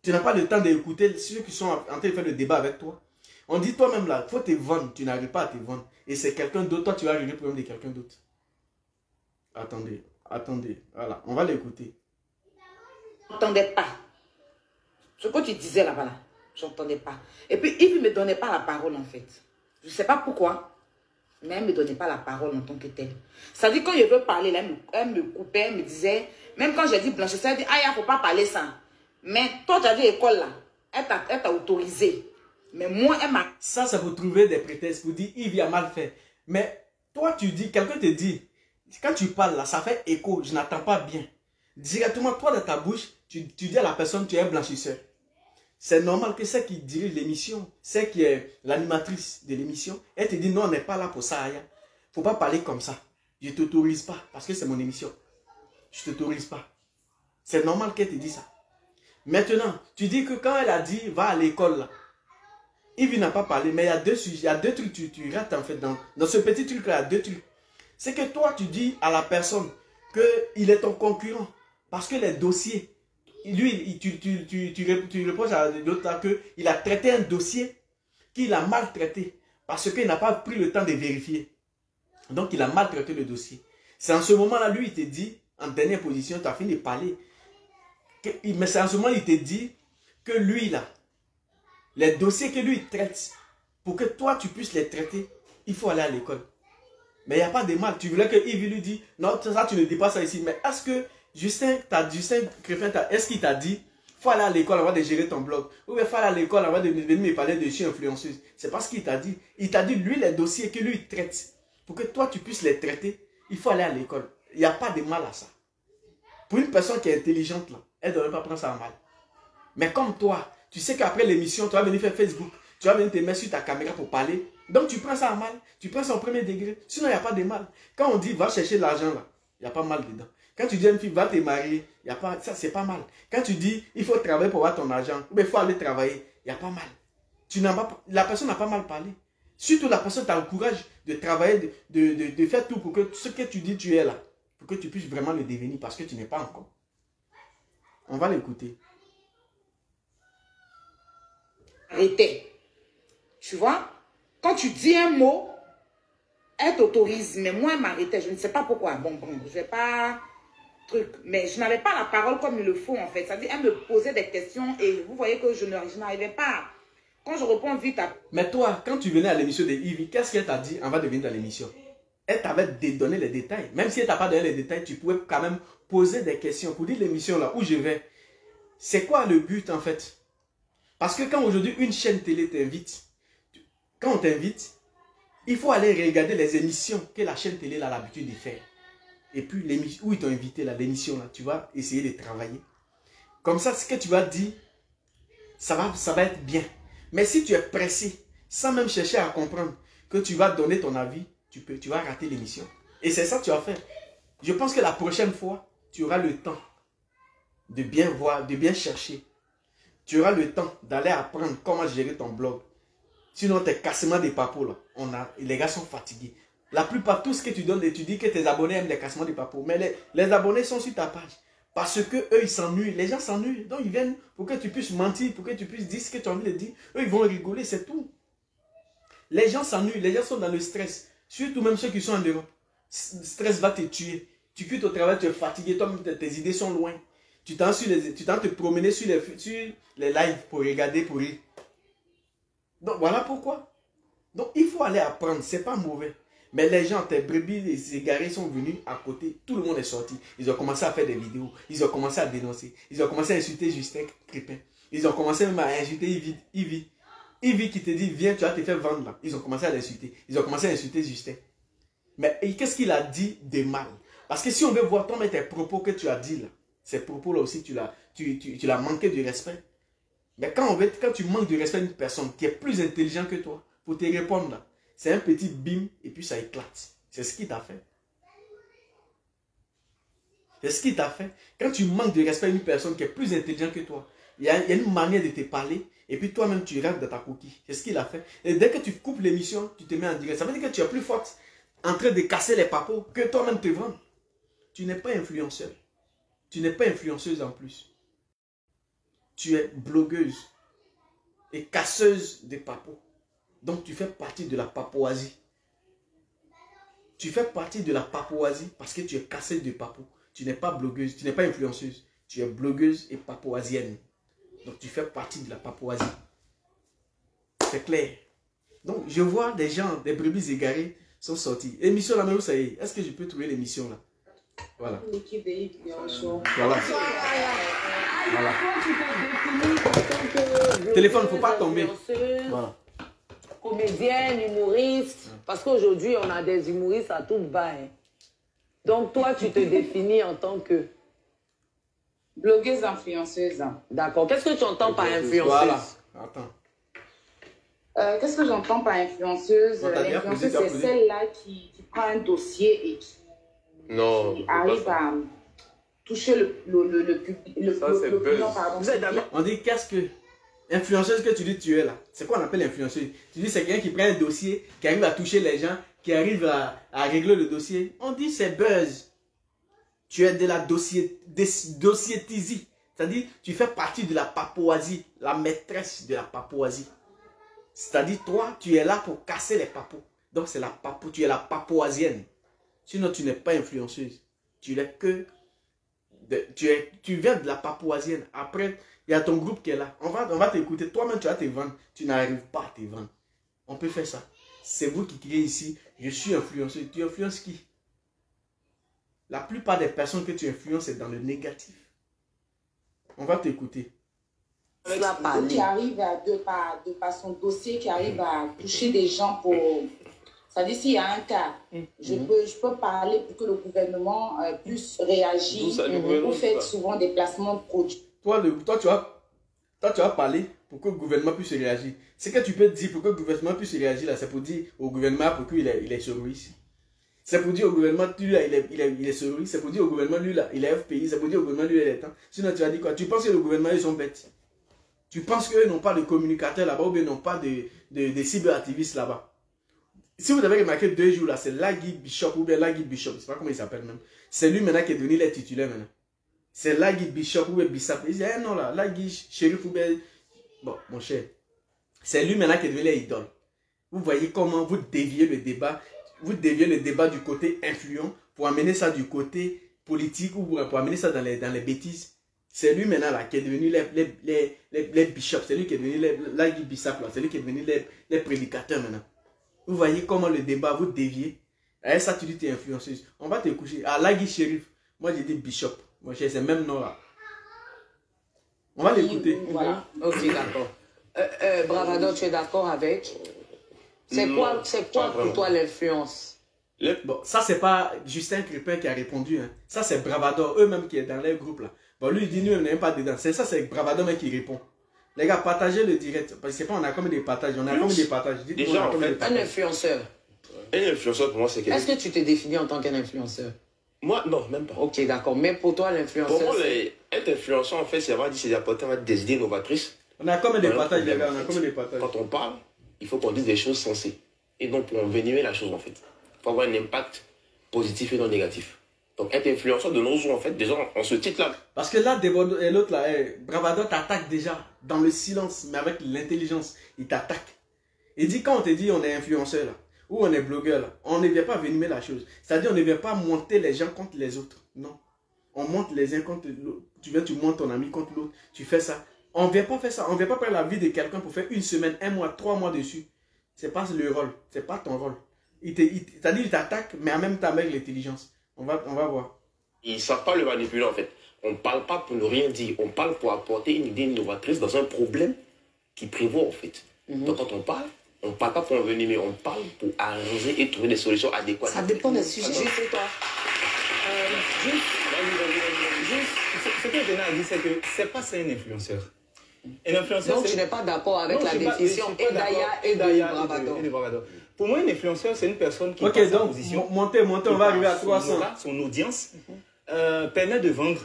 Tu n'as pas le temps d'écouter ceux qui sont en train de faire le débat avec toi. On dit toi-même là, il faut te vendre. Tu n'arrives pas à te vendre. Et c'est quelqu'un d'autre. Toi, tu vas régler le problème de quelqu'un d'autre. Attendez, attendez. Voilà, on va l'écouter.
Je n'entendais pas. Ce que tu disais là-bas, là, je n'entendais pas. Et puis, il ne me donnait pas la parole en fait. Je ne sais pas pourquoi. Mais elle ne me donnait pas la parole en tant que telle. Ça dit quand je veux parler, là, elle me coupait, elle me disait, même quand j'ai dit blanchisseur, elle dit, ah, il ne faut pas parler ça. Mais toi, tu as dit école là, elle t'a autorisé. Mais moi, elle m'a...
Ça, c'est pour trouver des prétextes, pour dire, Yves a mal fait. Mais toi, tu dis, quelqu'un te dit, quand tu parles là, ça fait écho, je n'attends pas bien. Directement, toi, dans ta bouche, tu dis à la personne, tu es un blanchisseur. C'est normal que celle qui dirige l'émission, celle qui est l'animatrice de l'émission, elle te dit non, on n'est pas là pour ça, Aya. Faut pas parler comme ça. Je ne t'autorise pas parce que c'est mon émission. Je ne t'autorise pas. C'est normal qu'elle te dise ça. Maintenant, tu dis que quand elle a dit va à l'école là, Yves n'a pas parlé, mais il y a deux sujets, il y a deux trucs, tu rates en fait. Dans ce petit truc là, il y a deux trucs. C'est que toi, tu dis à la personne qu'il est ton concurrent parce que les dossiers. Lui, tu reproches à l'autre qu'il a traité un dossier qu'il a maltraité parce qu'il n'a pas pris le temps de vérifier. Donc, il a maltraité le dossier. C'est en ce moment-là, lui, il te dit, en dernière position, tu as fini de parler. Mais c'est en ce moment, il te dit que lui, là, les dossiers que lui traite, pour que toi, tu puisses les traiter, il faut aller à l'école. Mais il n'y a pas de mal. Tu voulais que Yves lui dise, non, ça, tu ne dis pas ça ici. Mais est-ce que Justin Crépin, est-ce qu'il t'a dit, faut aller à l'école avant de gérer ton blog? Ou bien faut aller à l'école avant de venir me parler de chien influenceuse? C'est pas ce qu'il t'a dit. Il t'a dit, lui, les dossiers que lui traite, pour que toi, tu puisses les traiter, il faut aller à l'école. Il n'y a pas de mal à ça. Pour une personne qui est intelligente, là, elle ne devrait pas prendre ça en mal. Mais comme toi, tu sais qu'après l'émission, tu vas venir faire Facebook, tu vas venir te mettre sur ta caméra pour parler. Donc, tu prends ça en mal. Tu prends ça au premier degré. Sinon, il n'y a pas de mal. Quand on dit, va chercher l'argent, là, il n'y a pas mal dedans. Quand tu dis à une fille, va te marier, y a pas, ça c'est pas mal. Quand tu dis, il faut travailler pour avoir ton argent, il faut aller travailler, il n'y a pas mal. La personne n'a pas mal parlé. Surtout la personne a le courage de travailler, de faire tout pour que ce que tu dis, tu es là. Pour que tu puisses vraiment le devenir parce que tu n'es pas encore. On va l'écouter.
Arrêtez. Tu vois, quand tu dis un mot, elle t'autorise, mais moi, elle m'arrêtait. Je ne sais pas pourquoi. Bon, je vais pas... truc. Mais je n'avais pas la parole comme il le faut, en fait. C'est-à-dire, elle me posait des questions et vous voyez que je n'arrivais pas. Quand je réponds vite à...
Mais toi, quand tu venais à l'émission de Yves, qu'est-ce qu'elle t'a dit avant de venir dans l'émission? Elle t'avait donné les détails. Même si elle t'a pas donné les détails, tu pouvais quand même poser des questions pour dire l'émission là où je vais. C'est quoi le but, en fait? Parce que quand aujourd'hui, une chaîne télé t'invite, quand on t'invite, il faut aller regarder les émissions que la chaîne télé a l'habitude de faire. Et puis, où ils t'ont invité, l'émission, là, tu vas essayer de travailler. Comme ça, ce que tu vas dire, ça va être bien. Mais si tu es pressé, sans même chercher à comprendre que tu vas donner ton avis, tu vas rater l'émission. Et c'est ça que tu vas faire. Je pense que la prochaine fois, tu auras le temps de bien voir, de bien chercher. Tu auras le temps d'aller apprendre comment gérer ton blog. Sinon, tes cassements des papos, là, les gars sont fatigués. La plupart, tout ce que tu donnes, tu dis que tes abonnés aiment les cassements des papos. Mais les abonnés sont sur ta page. Parce que eux, ils s'ennuient. Les gens s'ennuient. Donc, ils viennent pour que tu puisses mentir, pour que tu puisses dire ce que tu as envie de dire. Eux, ils vont rigoler, c'est tout. Les gens s'ennuient. Les gens sont dans le stress. Surtout même ceux qui sont en Europe. Le stress va te tuer. Tu quittes au travail, tu es fatigué. Toi, tes idées sont loin. Tu tentes te promener sur les lives pour regarder, pour rire. Donc, voilà pourquoi. Donc, il faut aller apprendre. C'est pas mauvais. Mais les gens, tes brebis, les égarés sont venus à côté. Tout le monde est sorti. Ils ont commencé à faire des vidéos. Ils ont commencé à dénoncer. Ils ont commencé à insulter Justin Crépin. Ils ont commencé même à insulter Yves. Yves qui te dit, viens, tu vas te faire vendre là. Ils ont commencé à l'insulter. Ils ont commencé à insulter Justin. Mais qu'est-ce qu'il a dit de mal? Parce que si on veut voir toi, mais tes propos que tu as dit là, ces propos-là aussi, tu l'as manqué de respect. Mais quand tu manques de respect à une personne qui est plus intelligente que toi, pour te répondre là, c'est un petit bim et puis ça éclate. C'est ce qui t'a fait. C'est ce qui t'a fait. Quand tu manques de respect à une personne qui est plus intelligente que toi, il y a une manière de te parler et puis toi-même tu rêves dans ta coquille. C'est ce qu'il a fait. Et dès que tu coupes l'émission, tu te mets en direct. Ça veut dire que tu es plus forte en train de casser les papos que toi-même te vendre. Tu n'es pas influenceur. Tu n'es pas influenceuse en plus. Tu es blogueuse et casseuse de papos. Donc tu fais partie de la Papouasie. Tu fais partie de la Papouasie parce que tu es casseuse de papos. Tu n'es pas blogueuse, tu n'es pas influenceuse. Tu es blogueuse et papouasienne. Donc tu fais partie de la Papouasie. C'est clair. Donc je vois des gens, des brebis égarées sont sortis. L'émission là, mais où ça y est? Est-ce que je peux trouver l'émission là? Voilà. Voilà. Voilà. Téléphone, il ne faut pas tomber. Voilà.
Comédienne, humoriste. Parce qu'aujourd'hui, on a des humoristes à tout bas. Hein. Donc, toi, tu te définis en tant que...
Blogueuse influenceuse.
D'accord. Qu'est-ce que tu entends par influenceuse?
Voilà. Attends.
Qu'est-ce que j'entends par influenceuse? L'influenceuse, c'est celle-là qui prend un dossier et qui arrive à toucher le public.
On dit qu'est-ce que... Influenceuse que tu dis tu es là. C'est quoi on appelle influenceuse? Tu dis c'est quelqu'un qui prend un dossier, qui arrive à toucher les gens, qui arrive à régler le dossier. On dit c'est buzz. Tu es de la dossiétisie. C'est-à-dire tu fais partie de la Papouasie, la maîtresse de la Papouasie. C'est-à-dire toi tu es là pour casser les papous. Donc c'est tu es la Papouasienne. Sinon tu n'es pas influenceuse. Tu n'es que... tu viens de la Papouasienne. Après... il y a ton groupe qui est là. On va t'écouter. Toi-même, tu vas te vendre. Tu n'arrives pas à te vendre. On peut faire ça. C'est vous qui criez ici. Je suis influenceur. Tu influences qui? La plupart des personnes que tu influences, c'est dans le négatif. On va t'écouter.
Qui arrive de par son dossier, qui arrive à toucher des gens pour... C'est-à-dire, s'il y a un cas, je peux parler pour que le gouvernement puisse réagir. Vous faites souvent des placements de produits.
Toi, tu vas parler pour que le gouvernement puisse réagir. Ce que tu peux dire pour que le gouvernement puisse réagir, là, c'est pour dire au gouvernement pour qu'il est terroriste. C'est pour dire au gouvernement, lui, là, il est terroriste. C'est pour dire au gouvernement, lui, là, il est FPI. C'est pour dire au gouvernement, lui, il est temps. Sinon, tu vas dire quoi? Tu penses que le gouvernement, ils sont bêtes? Tu penses qu'eux n'ont pas de communicateurs là-bas ou bien n'ont pas de cyberactivistes là-bas? Si vous avez remarqué 2 jours là, c'est Lagui Bishop ou bien Lagui Bishop, je ne sais pas comment il s'appelle même. C'est lui maintenant qui est devenu les titulaires maintenant. C'est Lagui Bishop ou bien Bissap. Il dit, non là, Lagui Shérif ou bien... Bon, mon cher, c'est lui maintenant qui est devenu les idoles. Vous voyez comment vous déviez le débat. Vous déviez le débat du côté influent pour amener ça du côté politique ou pour amener ça dans les bêtises. C'est lui maintenant là qui est devenu les bishops. C'est lui qui est devenu Lagui Bissap là. C'est lui qui est devenu les prédicateurs maintenant. Vous voyez comment le débat vous déviez. Et ça tu dis tu es influenceuse. On va te coucher. Ah, Lagui Shérif. Moi j'ai dit Bishop. Moi j'ai ce même nom là. On va l'écouter.
Voilà. Ok, d'accord. Bravado, tu es d'accord avec? C'est quoi pour toi l'influence?
Bon, ça c'est pas Justin Crépin qui a répondu. Hein. Ça c'est Bravado, eux-mêmes qui est dans les groupes là. Bon, lui il dit nous on n'est pas dedans. C'est ça, c'est Bravado même qui répond. Les gars, partagez le direct. Parce que c'est pas on a combien de partages. On a combien de partages.
Déjà, en fait, un influenceur.
Un influenceur pour moi c'est quelqu'un.
Est-ce que tu te définis en tant qu'un influenceur?
Moi, non, même pas.
Ok, d'accord. Mais pour toi, l'influenceur.
Pour moi, être influenceur, en fait, c'est avoir dit c'est d'apporter des idées novatrices.
On a combien de partages, les gars? On a combien de partages?
Quand on parle, il faut qu'on dise des choses sensées. Et donc, pour envenimer la chose, en fait, il faut avoir un impact positif et non négatif. Donc, être influenceur de nos jours, en fait, déjà, en ce titre-là.
Parce que là, l'autre, là, Bravado t'attaque déjà dans le silence, mais avec l'intelligence. Il t'attaque. Il dit, quand on te dit on est influenceur, là, ou on est blogueur, là, on ne vient pas venimer la chose. C'est-à-dire, on ne vient pas monter les gens contre les autres. Non. On monte les uns contre l'autre. Tu montes ton ami contre l'autre. Tu fais ça. On ne vient pas faire ça. On ne vient pas prendre la vie de quelqu'un pour faire 1 semaine, 1 mois, 3 mois dessus. Ce n'est pas le rôle. Ce n'est pas ton rôle. C'est-à-dire, il t'attaque, mais en même temps avec l'intelligence. On va voir.
Ils ne savent pas le manipuler, en fait. On ne parle pas pour ne rien dire. On parle pour apporter une idée innovatrice dans un problème qui prévaut, en fait. Donc, quand on ne parle pas pour envenimer, on parle pour arranger et trouver des solutions adéquates.
Ça dépend des sujets.
Je sais toi.
Ce que je tenais à dire, c'est que c'est pas ça un influenceur. Un influenceur,
donc tu n'es pas d'accord avec la définition Edaya et de Bravador.
Pour moi, un influenceur, c'est une personne qui
ok,
passe
donc,
sa position.
montez, on va arriver à 300.
Son audience permet de vendre,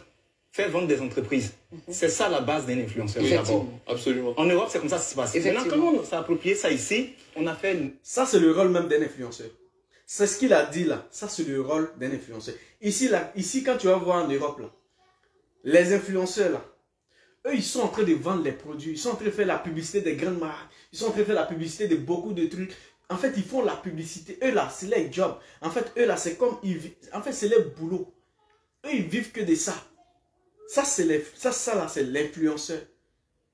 faire vendre des entreprises. C'est ça la base d'un influenceur.
Absolument.
En Europe, c'est comme ça que ça se passe. Maintenant, comment on s'est approprié ça ici? On a fait...
Ça, c'est le rôle même d'un influenceur. C'est ce qu'il a dit là. Ça, c'est le rôle d'un influenceur. Ici, quand tu vas voir en Europe, là, les influenceurs, là, eux, ils sont en train de vendre les produits. Ils sont en train de faire la publicité des grandes marques. Ils sont en train de faire la publicité de beaucoup de trucs. En fait, ils font la publicité. Eux, là, c'est leur job. En fait, eux, là, c'est comme... En fait, c'est leur boulot. Eux, ils vivent que de ça. Ça, là, c'est l'influenceur.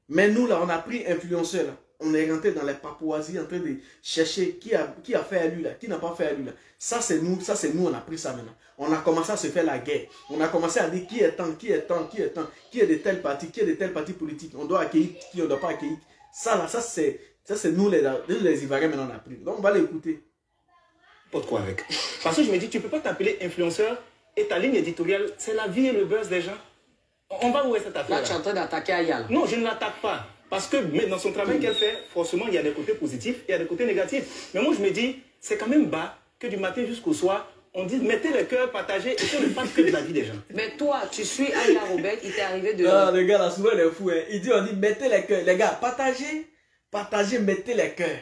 Mais nous, là, on a pris influenceur, là. On est rentré dans les Papouasies en train de chercher qui a fait à lui, là, qui n'a pas fait à lui, là. Ça, c'est nous, on a pris ça maintenant. On a commencé à se faire la guerre. On a commencé à dire qui est tant, qui est tant, qui est tant, qui est de tel parti, qui est de tel parti politique. On doit accueillir, qui on ne doit pas accueillir. Ça, là, ça, c'est nous, les Ivoiriens, maintenant, on a pris. Donc, on va l'écouter.
Pas de quoi avec. Parce que je me dis, tu ne peux pas t'appeler influenceur et ta ligne éditoriale, c'est la vie et le buzz des gens. On va où est cette affaire?
Là, tu es en train d'attaquer Ayala.
Non, je ne l'attaque pas. Parce que mais dans son travail qu'elle fait, forcément, il y a des côtés positifs et il y a des côtés négatifs. Mais moi, je me dis, c'est quand même bas que du matin jusqu'au soir, on dit mettez le cœur, partagez et qu'on ne parle que de la vie des gens.
Mais toi, tu suis Ayala Robert, il t'est arrivé de...
Ah, le gars, là, souvent, il est fou. Hein. On dit mettez les cœurs. Les gars, partagez, mettez les cœurs.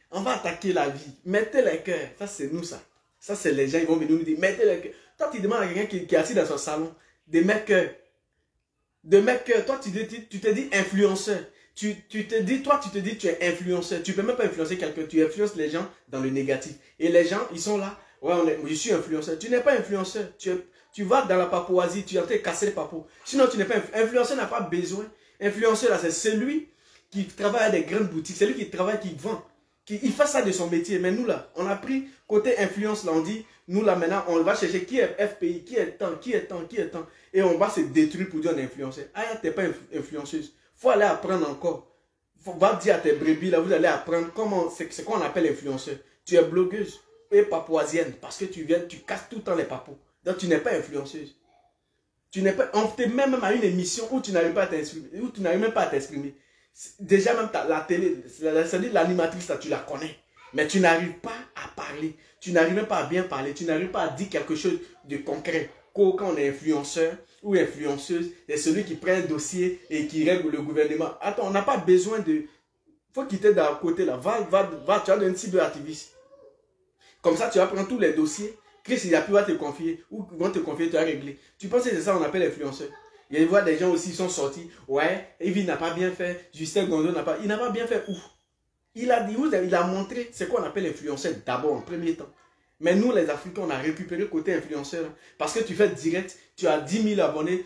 On va attaquer la vie. Mettez les cœurs. Ça, c'est nous, ça. Ça, c'est les gens, ils vont venir nous dire mettez les cœurs. Toi, tu demandes à quelqu'un qui est assis dans son salon de mettre cœur. De mettre cœur. Toi, tu te dis influenceur. Tu te dis tu es influenceur. Tu ne peux même pas influencer quelqu'un. Tu influences les gens dans le négatif. Et les gens, ils sont là. Ouais, je suis influenceur. Tu n'es pas influenceur. Tu vas dans la Papouasie, tu es en train de casser les papous. Sinon, tu n'es pas influenceur, n'a pas besoin. Influenceur, là, c'est celui qui travaille à des grandes boutiques. C'est lui qui travaille, qui vend. Il fait ça de son métier. Mais nous, là, on a pris côté influence, là, on dit, nous, là, maintenant, on va chercher qui est FPI, qui est tant, qui est tant, qui est tant. Et on va se détruire pour dire on est influenceur. Ah, tu n'es pas influenceuse. Il faut aller apprendre encore. Va dire à tes brebis, là, vous allez apprendre comment, c'est quoi on appelle influenceur. Tu es blogueuse et papouasienne parce que tu casses tout le temps les papous. Donc, tu n'es pas influenceuse. On te met même à une émission où tu n'arrives pas à t'exprimer, où tu n'arrives même pas à t'exprimer. Déjà, même la télé, c'est-à-dire l'animatrice, tu la connais. Mais tu n'arrives pas à parler. Tu n'arrives même pas à bien parler. Tu n'arrives pas à dire quelque chose de concret. Quand on est influenceur ou influenceuse, c'est celui qui prend un dossier et qui règle le gouvernement. Attends, on n'a pas besoin de... Il faut quitter d'un côté là. Va, tu vas devenir cyberactiviste. Comme ça, tu vas prendre tous les dossiers. Chris, il n'y a plus à te confier. Ou vont te confier, tu vas régler. Tu penses que c'est ça qu'on appelle influenceur? Il y a des gens aussi qui sont sortis. Ouais, Evie n'a pas bien fait. Justin Gondo n'a pas... Il n'a pas bien fait où? Il a dit, il a montré ce qu'on appelle influenceur d'abord en premier temps. Mais nous, les Africains, on a récupéré le côté influenceur. Parce que tu fais direct, tu as 10 000 abonnés,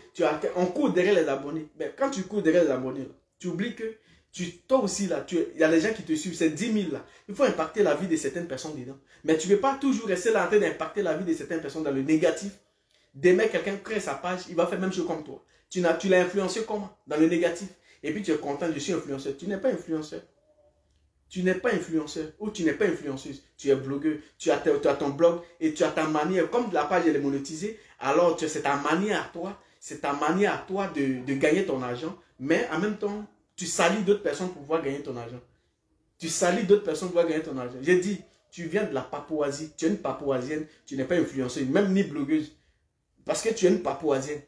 on court derrière les abonnés. Mais quand tu cours derrière les abonnés, là, tu oublies que toi aussi, là, il y a des gens qui te suivent, c'est 10 000 là. Il faut impacter la vie de certaines personnes dedans. Mais tu ne peux pas toujours rester là en train d'impacter la vie de certaines personnes dans le négatif. Demain, quelqu'un crée sa page, il va faire même chose comme toi. Tu l'as influencé comment? Dans le négatif. Et puis tu es content, je suis influenceur. Tu n'es pas influenceur. Tu n'es pas influenceur ou tu n'es pas influenceuse. Tu es blogueur, tu as ton blog et tu as ta manière. Comme la page elle est monétisée, alors c'est ta manière à toi. C'est ta manière à toi de gagner ton argent. Mais en même temps, tu salis d'autres personnes pour pouvoir gagner ton argent. Tu salis d'autres personnes pour pouvoir gagner ton argent. J'ai dit, tu viens de la Papouasie. Tu es une Papouasienne. Tu n'es pas influenceuse, même ni blogueuse. Parce que tu es une Papouasienne.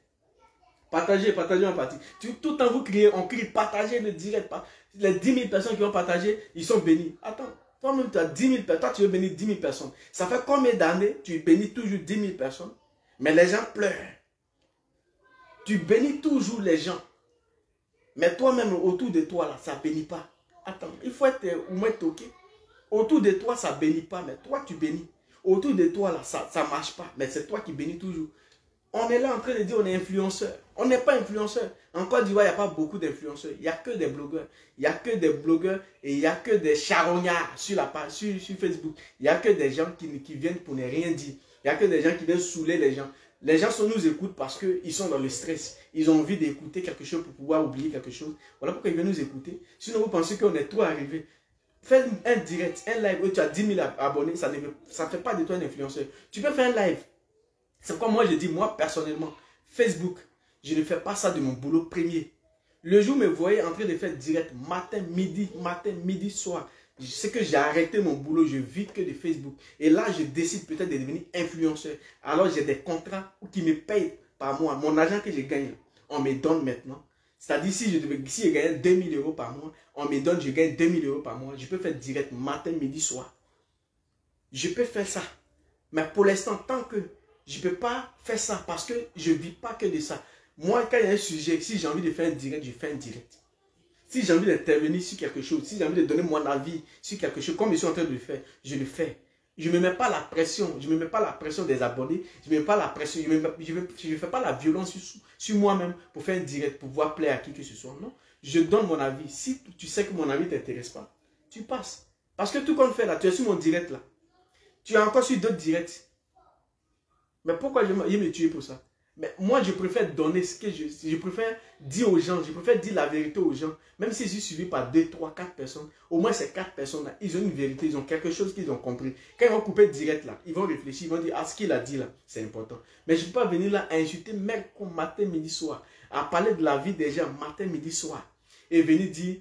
Partagez en partie. Tout le temps vous criez, on crie, partagez le direct. Les 10 000 personnes qui ont partagé, ils sont bénis. Attends, toi-même tu as 10 000 personnes, toi tu veux bénir 10 000 personnes. Ça fait combien d'années tu bénis toujours 10 000 personnes? Mais les gens pleurent. Tu bénis toujours les gens. Mais toi-même, autour de toi, là, ça ne bénit pas. Attends, il faut être au moins toqué. Autour de toi, ça ne bénit pas, mais toi tu bénis. Autour de toi, là, ça ne marche pas, mais c'est toi qui bénis toujours. On est là en train de dire on est influenceur. On n'est pas influenceur. En Côte d'Ivoire, il n'y a pas beaucoup d'influenceurs. Il n'y a que des blogueurs. Il n'y a que des blogueurs et il n'y a que des charognards sur la page, sur Facebook. Il n'y a que des gens qui viennent pour ne rien dire. Il n'y a que des gens qui viennent saouler les gens. Les gens nous écoutent parce qu'ils sont dans le stress. Ils ont envie d'écouter quelque chose pour pouvoir oublier quelque chose. Voilà pourquoi ils viennent nous écouter. Sinon, vous pensez qu'on est trop arrivé. Fais un direct, un live où tu as 10 000 abonnés. Ça ne fait pas de toi un influenceur. Tu peux faire un live. C'est pourquoi moi je dis, moi personnellement, Facebook, je ne fais pas ça de mon boulot premier. Le jour où me voyez en train de faire direct matin, midi, soir. C'est que j'ai arrêté mon boulot, je vis que de Facebook. Et là, je décide peut-être de devenir influenceur. Alors, j'ai des contrats qui me payent par mois. Mon argent que je gagne, on me donne maintenant. C'est-à-dire, si je gagne 2000 € par mois, on me donne, je gagne 2000 € par mois. Je peux faire direct matin, midi, soir. Je peux faire ça. Mais pour l'instant, tant que je ne peux pas faire ça parce que je ne vis pas que de ça. Moi, quand il y a un sujet, si j'ai envie de faire un direct, je fais un direct. Si j'ai envie d'intervenir sur quelque chose, si j'ai envie de donner mon avis sur quelque chose, comme je suis en train de le faire, je le fais. Je ne me mets pas la pression. Je ne me mets pas la pression des abonnés. Je ne mets pas la pression. Je ne fais pas la violence sur moi-même pour faire un direct, pour pouvoir plaire à qui que ce soit. Non. Je donne mon avis. Si tu sais que mon avis ne t'intéresse pas, tu passes. Parce que tout comme fait là, tu es sur mon direct là. Tu es encore sur d'autres directs. Mais pourquoi je me tuer pour ça? Mais moi, je préfère donner ce que je préfère dire aux gens, je préfère dire la vérité aux gens. Même si je suis suivi par 2, 3, 4 personnes, au moins ces 4 personnes-là, ils ont une vérité, ils ont quelque chose qu'ils ont compris. Quand ils vont couper direct là, ils vont réfléchir, ils vont dire, ah, ce qu'il a dit là, c'est important. Mais je ne peux pas venir là à insulter mercredi matin, midi, soir, à parler de la vie des gens matin, midi, soir, et venir dire,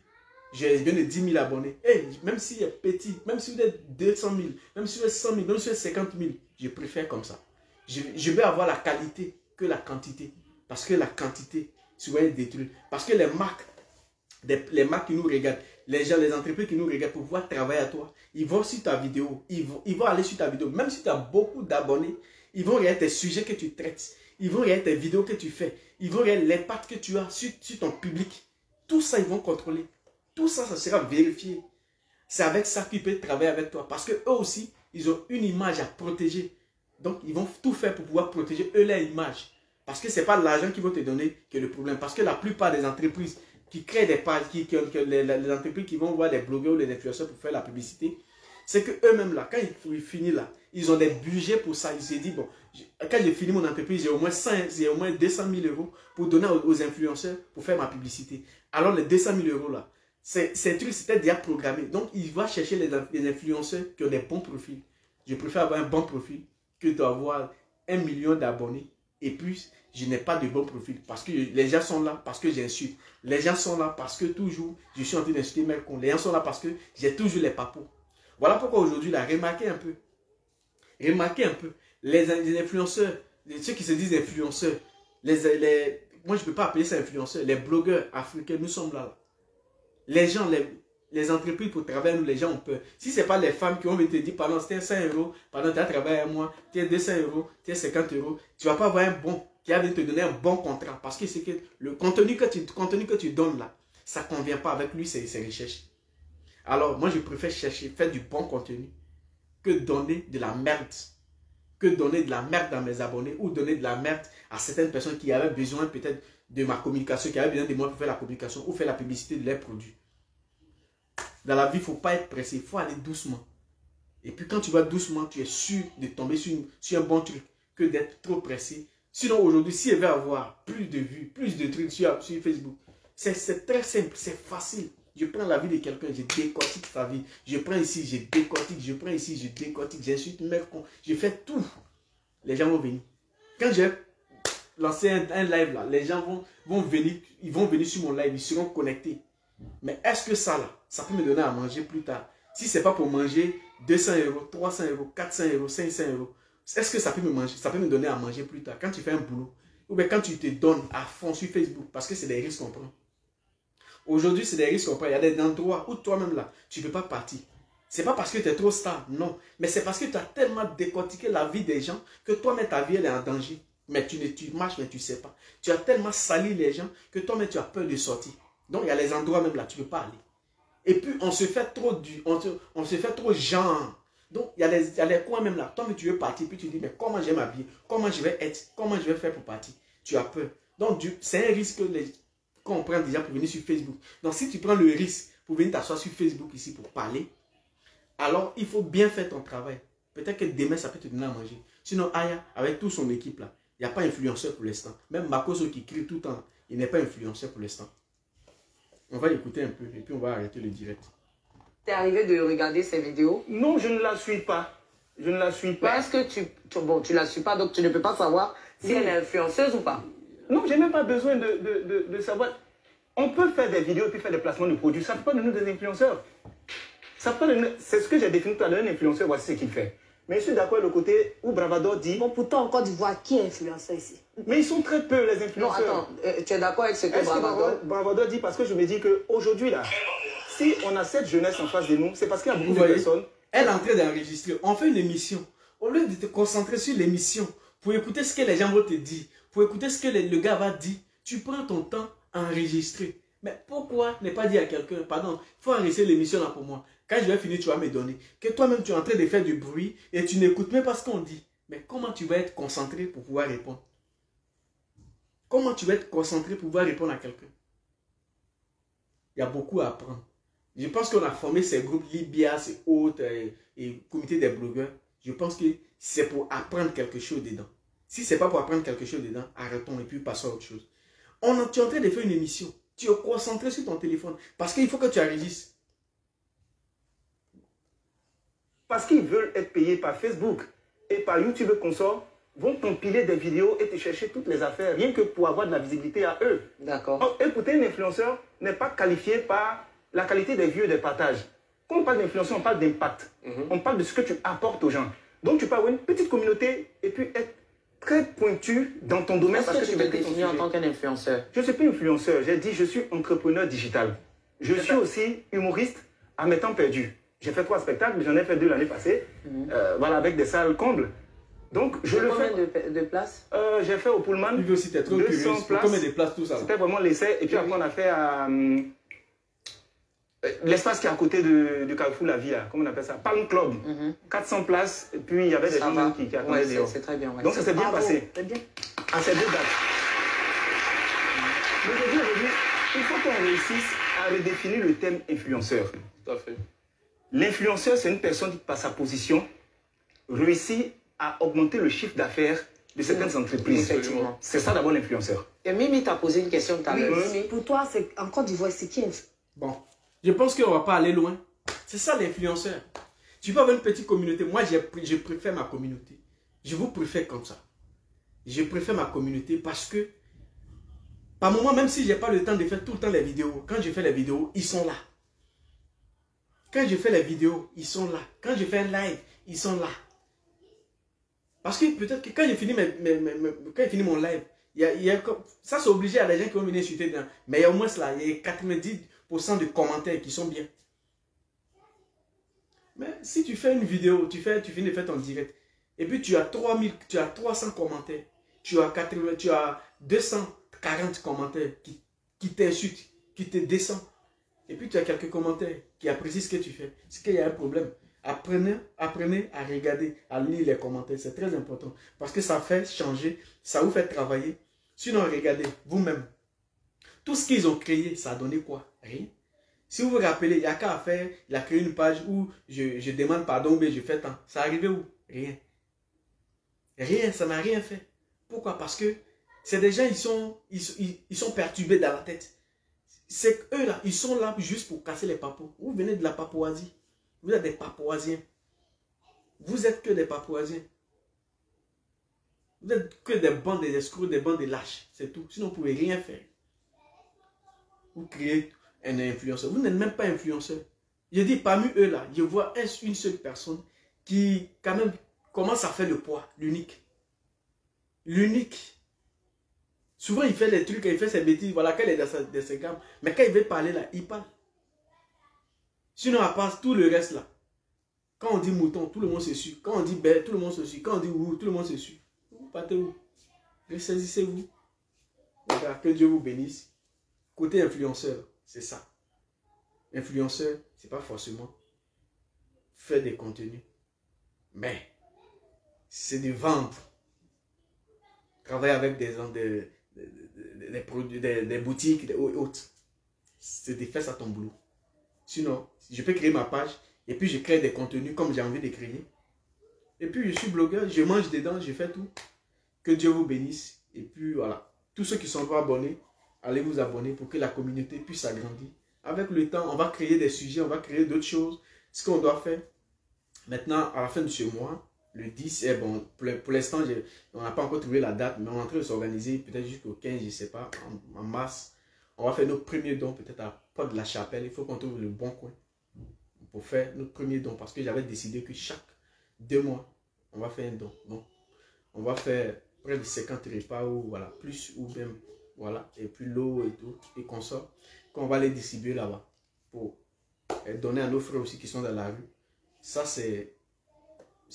j'ai bien de 10 000 abonnés. Hey, même s'il est petit, même si vous êtes 200 000, même si vous êtes 100 000, même si vous êtes 50 000, je préfère comme ça. Je vais avoir la qualité que la quantité. Parce que la quantité souvent est détruite. Parce que les marques qui nous regardent, les gens, les entreprises qui nous regardent pour pouvoir travailler à toi, ils vont sur ta vidéo, ils vont aller sur ta vidéo. Même si tu as beaucoup d'abonnés, ils vont regarder tes sujets que tu traites. Ils vont regarder tes vidéos que tu fais. Ils vont regarder l'impact que tu as sur ton public. Tout ça, ils vont contrôler. Tout ça, ça sera vérifié. C'est avec ça qu'ils peuvent travailler avec toi. Parce qu'eux aussi, ils ont une image à protéger. Donc, ils vont tout faire pour pouvoir protéger eux leur image. Parce que ce n'est pas l'argent qu'ils vont te donner qui est le problème. Parce que la plupart des entreprises qui créent des pages, les entreprises qui vont voir des blogueurs ou des influenceurs pour faire la publicité, c'est qu'eux-mêmes là, quand ils finissent là, ils ont des budgets pour ça. Ils se disent, bon, quand j'ai fini mon entreprise, j'ai au moins 200 000 € pour donner aux influenceurs pour faire ma publicité. Alors, les 200 000 € là, ces trucs, c'était déjà programmé. Donc, il va chercher les influenceurs qui ont des bons profils. Je préfère avoir un bon profil que d'avoir 1 million d'abonnés et puis je n'ai pas de bon profil parce que les gens sont là parce que j'insulte. Les gens sont là parce que toujours je suis en train d'insulter mes cons. Les gens sont là parce que j'ai toujours les papos. Voilà pourquoi aujourd'hui, là, remarquez un peu. Remarquez un peu. Les influenceurs, ceux qui se disent influenceurs, moi je ne peux pas appeler ça influenceurs, les blogueurs africains, nous sommes là. Les gens, les entreprises pour travailler, nous les gens ont peur. Si ce n'est pas les femmes qui vont te dire, pendant 100 €, pendant que tu as travaillé un mois, tu as 200 €, tu as 50 €, tu ne vas pas avoir un bon, qui va te donner un bon contrat. Parce que c'est que le contenu que tu donnes là, ça ne convient pas avec lui, ses recherches. Alors, moi, je préfère faire du bon contenu que donner de la merde. Que donner de la merde à mes abonnés ou donner de la merde à certaines personnes qui avaient besoin peut-être de ma communication, qui avaient besoin de moi pour faire la communication ou faire la publicité de leurs produits. Dans la vie, il ne faut pas être pressé, il faut aller doucement. Et puis quand tu vas doucement, tu es sûr de tomber sur un bon truc que d'être trop pressé. Sinon aujourd'hui, si elle veut avoir plus de vues, plus de trucs sur Facebook, c'est très simple, c'est facile. Je prends la vie de quelqu'un, je décortique sa vie. Je prends ici, je décortique, je prends ici, je décortique, j'insulte mes cons, je fais tout. Les gens vont venir. Quand j'ai lancé un live là, les gens vont venir, ils vont venir sur mon live, ils seront connectés. Mais est-ce que ça là, ça peut me donner à manger plus tard? Si ce n'est pas pour manger 200 €, 300 €, 400 €, 500 €, est-ce que ça peut me donner à manger plus tard? Quand tu fais un boulot, ou bien quand tu te donnes à fond sur Facebook, parce que c'est des risques qu'on prend. Aujourd'hui, c'est des risques qu'on prend. Il y a des endroits où toi-même là, tu ne peux pas partir. Ce n'est pas parce que tu es trop star, non. Mais c'est parce que tu as tellement décortiqué la vie des gens que toi-même ta vie elle est en danger. Mais tu marches, mais tu ne sais pas. Tu as tellement sali les gens que toi-même tu as peur de sortir. Donc il y a les endroits même là, tu ne peux pas aller. Et puis on se fait trop on se fait trop genre. Donc il y a les coins même là. Toi-même tu veux partir, puis tu dis, mais comment je vais m'habiller? Comment je vais être? Comment je vais faire pour partir? Tu as peur. Donc c'est un risque qu'on prend déjà pour venir sur Facebook. Donc si tu prends le risque pour venir t'asseoir sur Facebook ici pour parler, alors il faut bien faire ton travail. Peut-être que demain ça peut te donner à manger. Sinon Aya, avec toute son équipe là, il n'y a pas influenceur pour l'instant. Même Makoso qui crie tout le temps, il n'est pas influenceur pour l'instant. On va l'écouter un peu et puis on va arrêter le direct.
T'es arrivé de regarder ses vidéos?
Non, je ne la suis pas. Je ne la suis
Mais
pas.
est-ce que tu la suis pas, donc tu ne peux pas savoir si elle est influenceuse ou pas?
Non, j'ai même pas besoin de savoir. On peut faire des vidéos et puis faire des placements de produits. Ça ne fait pas de nous des influenceurs. C'est ce que j'ai défini tout à l'heure, un influenceur, voici ce qu'il fait. Mais je suis d'accord avec le côté où Bravador dit...
Bon, pourtant, en Côte d'Ivoire, qui est influenceur ici?
Mais ils sont très peu, les
Non,
influenceurs.
attends, tu es d'accord avec ce que
Bravador dit? Parce que je me dis qu'aujourd'hui, là, si on a cette jeunesse en face de nous, c'est parce qu'il y a beaucoup de personnes...
Elle est en train d'enregistrer. On fait une émission. Au lieu de te concentrer sur l'émission, pour écouter ce que les gens vont te dire, pour écouter ce que le gars va dire, tu prends ton temps à enregistrer. Mais pourquoi ne pas dire à quelqu'un, pardon, il faut enregistrer l'émission là pour moi. Quand je vais finir, tu vas me donner. Que toi-même, tu es en train de faire du bruit et tu n'écoutes même pas ce qu'on dit. Mais comment tu vas être concentré pour pouvoir répondre? Comment tu vas être concentré pour pouvoir répondre à quelqu'un? Il y a beaucoup à apprendre. Je pense qu'on a formé ces groupes Libya, ces autres et comité des blogueurs. Je pense que c'est pour apprendre quelque chose dedans. Si ce n'est pas pour apprendre quelque chose dedans, arrêtons et puis passons à autre chose. Tu es en train de faire une émission. Tu es concentré sur ton téléphone parce qu'il faut que tu enregistres.
Parce qu'ils veulent être payés par Facebook et par YouTube et consorts, vont compiler des vidéos et te chercher toutes les affaires, rien que pour avoir de la visibilité à eux.
D'accord.
Écoutez, un influenceur n'est pas qualifié par la qualité des vues et des partages. Quand on parle d'influenceur, on parle d'impact. On parle de ce que tu apportes aux gens. Donc tu peux avoir une petite communauté et puis être très pointu dans ton domaine.
Est-ce que tu te définis en tant qu'un influenceur?
Je ne suis pas influenceur, j'ai dit je suis entrepreneur digital. Je suis aussi humoriste à mes temps perdus. J'ai fait 3 spectacles, j'en ai fait 2 l'année passée, voilà, avec des salles combles. Donc je le fais.
Combien de places?
J'ai fait au Pullman.
Il veut aussi être trop
200 places.
Combien de places, tout ça?
C'était vraiment l'essai. Et puis après on a fait l'espace qui est à côté de Carrefour La Vie, là, comment on appelle ça? Palm Club. 400 places. Et puis il y avait des gens qui attendaient dehors.
C'est très bien. Ouais.
Donc ça s'est bien passé.
C'est bien.
À ces 2 dates. Mais aujourd'hui, il faut qu'on réussisse à redéfinir le thème influenceur.
Tout à fait.
L'influenceur, c'est une personne qui, par sa position, réussit à augmenter le chiffre d'affaires de certaines entreprises.
Effectivement.
C'est ça d'abord l'influenceur.
Et Mimi t'a posé une question tout à l'heure.
Pour toi, en Côte d'Ivoire, c'est qui influenceur?
Bon, je pense qu'on ne va pas aller loin. C'est ça l'influenceur. Tu peux avoir une petite communauté. Moi, je préfère ma communauté. Je vous préfère comme ça. Je préfère ma communauté parce que, par moment, même si je n'ai pas le temps de faire tout le temps les vidéos, quand je fais les vidéos, ils sont là. Quand je fais les vidéos, ils sont là. Quand je fais un live, ils sont là. Parce que peut-être que quand je finis mon live, ça c'est obligé à des gens qui vont venir insulter dedans. Mais il y a au moins là, il y a 90% de commentaires qui sont bien. Mais si tu fais une vidéo, tu finis de faire ton direct, et puis tu as 300 commentaires, tu as 240 commentaires qui t'insultent, qui te descendent. Et puis tu as quelques commentaires qui apprécient ce que tu fais. C'est qu'il y a un problème. Apprenez à regarder, à lire les commentaires. C'est très important. Parce que ça fait changer, ça vous fait travailler. Sinon, regardez, vous-même. Tout ce qu'ils ont créé, ça a donné quoi? Rien. Si vous vous rappelez, il n'y a qu'à faire, il a créé une page où je demande pardon, mais je fais tant. Ça arrivait où? Rien. Rien, ça n'a rien fait. Pourquoi? Parce que c'est des gens, ils sont perturbés dans la tête. C'est eux là, ils sont là juste pour casser les papous. Vous venez de la Papouasie. Vous êtes des Papouasiens. Vous êtes que des Papouasiens. Vous êtes que des bandes d'escrocs, des bandes de lâches. C'est tout. Sinon, vous ne pouvez rien faire. Vous créez un influenceur. Vous n'êtes même pas influenceur. Je dis, parmi eux là, je vois une seule personne qui, quand même, commence à faire le poids. L'unique. L'unique. Souvent, il fait les trucs, il fait ses bêtises. Voilà, quand il est dans ses gammes. Mais quand il veut parler là, il parle. Sinon, à part tout le reste là. Quand on dit mouton, tout le monde se suit. Quand on dit bête, tout le monde se suit. Quand on dit ouh, tout le monde se suit. Vous partez où? Ressaisissez-vous. Que Dieu vous bénisse. Côté influenceur, c'est ça. Influenceur, c'est pas forcément faire des contenus. Mais, c'est de vendre. Travailler avec des produits, des boutiques, des autres. C'est de faire ça ton boulot. Sinon, je peux créer ma page et puis je crée des contenus comme j'ai envie de créer. Et puis je suis blogueur, je mange dedans, je fais tout. Que Dieu vous bénisse. Et puis voilà. Tous ceux qui ne sont pas abonnés, allez vous abonner pour que la communauté puisse s'agrandir. Avec le temps, on va créer des sujets, on va créer d'autres choses. Ce qu'on doit faire, Maintenant, à la fin de ce mois, le 10, bon, pour l'instant, on n'a pas encore trouvé la date, mais on est en train de s'organiser, peut-être jusqu'au 15, je ne sais pas, en mars. On va faire notre premier don, peut-être à Porte de la Chapelle. Il faut qu'on trouve le bon coin pour faire notre premier don, parce que j'avais décidé que chaque 2 mois, on va faire un don. Donc, on va faire près de 50 repas, ou voilà, plus ou même, voilà, et puis l'eau et tout, et qu'on sort, qu'on va les distribuer là-bas, pour donner à nos frères aussi qui sont dans la rue. Ça, c'est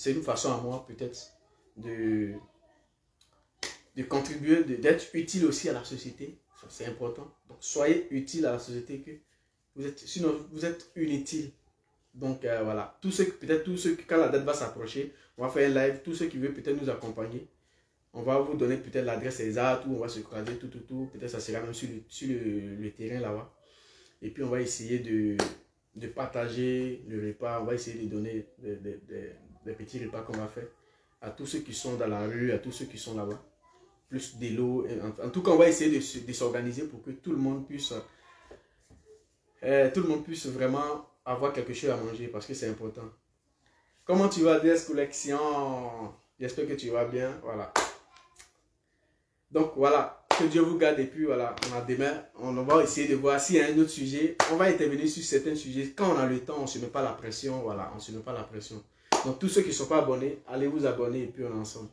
une façon à moi, peut-être, de contribuer, d'être utile aussi à la société. C'est important. Donc, soyez utile à la société, que sinon, vous êtes inutile. Donc, voilà. Peut-être tous ceux qui, quand la date va s'approcher, on va faire un live. Tous ceux qui veulent peut-être nous accompagner, on va vous donner peut-être l'adresse exacte, où on va se croiser, tout. Peut-être ça sera même sur le terrain là-bas. Et puis, on va essayer de partager le repas. On va essayer de donner des petits repas qu'on va faire à tous ceux qui sont dans la rue, à tous ceux qui sont là-bas. Plus de l'eau. En tout cas, on va essayer de s'organiser pour que tout le monde puisse vraiment avoir quelque chose à manger, parce que c'est important. Comment tu vas, DS Collection? J'espère que tu vas bien. Voilà. Donc voilà, que Dieu vous garde. Et puis voilà, demain, on va essayer de voir s'il y a un autre sujet. On va intervenir sur certains sujets. Quand on a le temps, on ne se met pas la pression. Voilà, on ne se met pas la pression. Donc tous ceux qui ne sont pas abonnés, allez vous abonner et puis on est ensemble.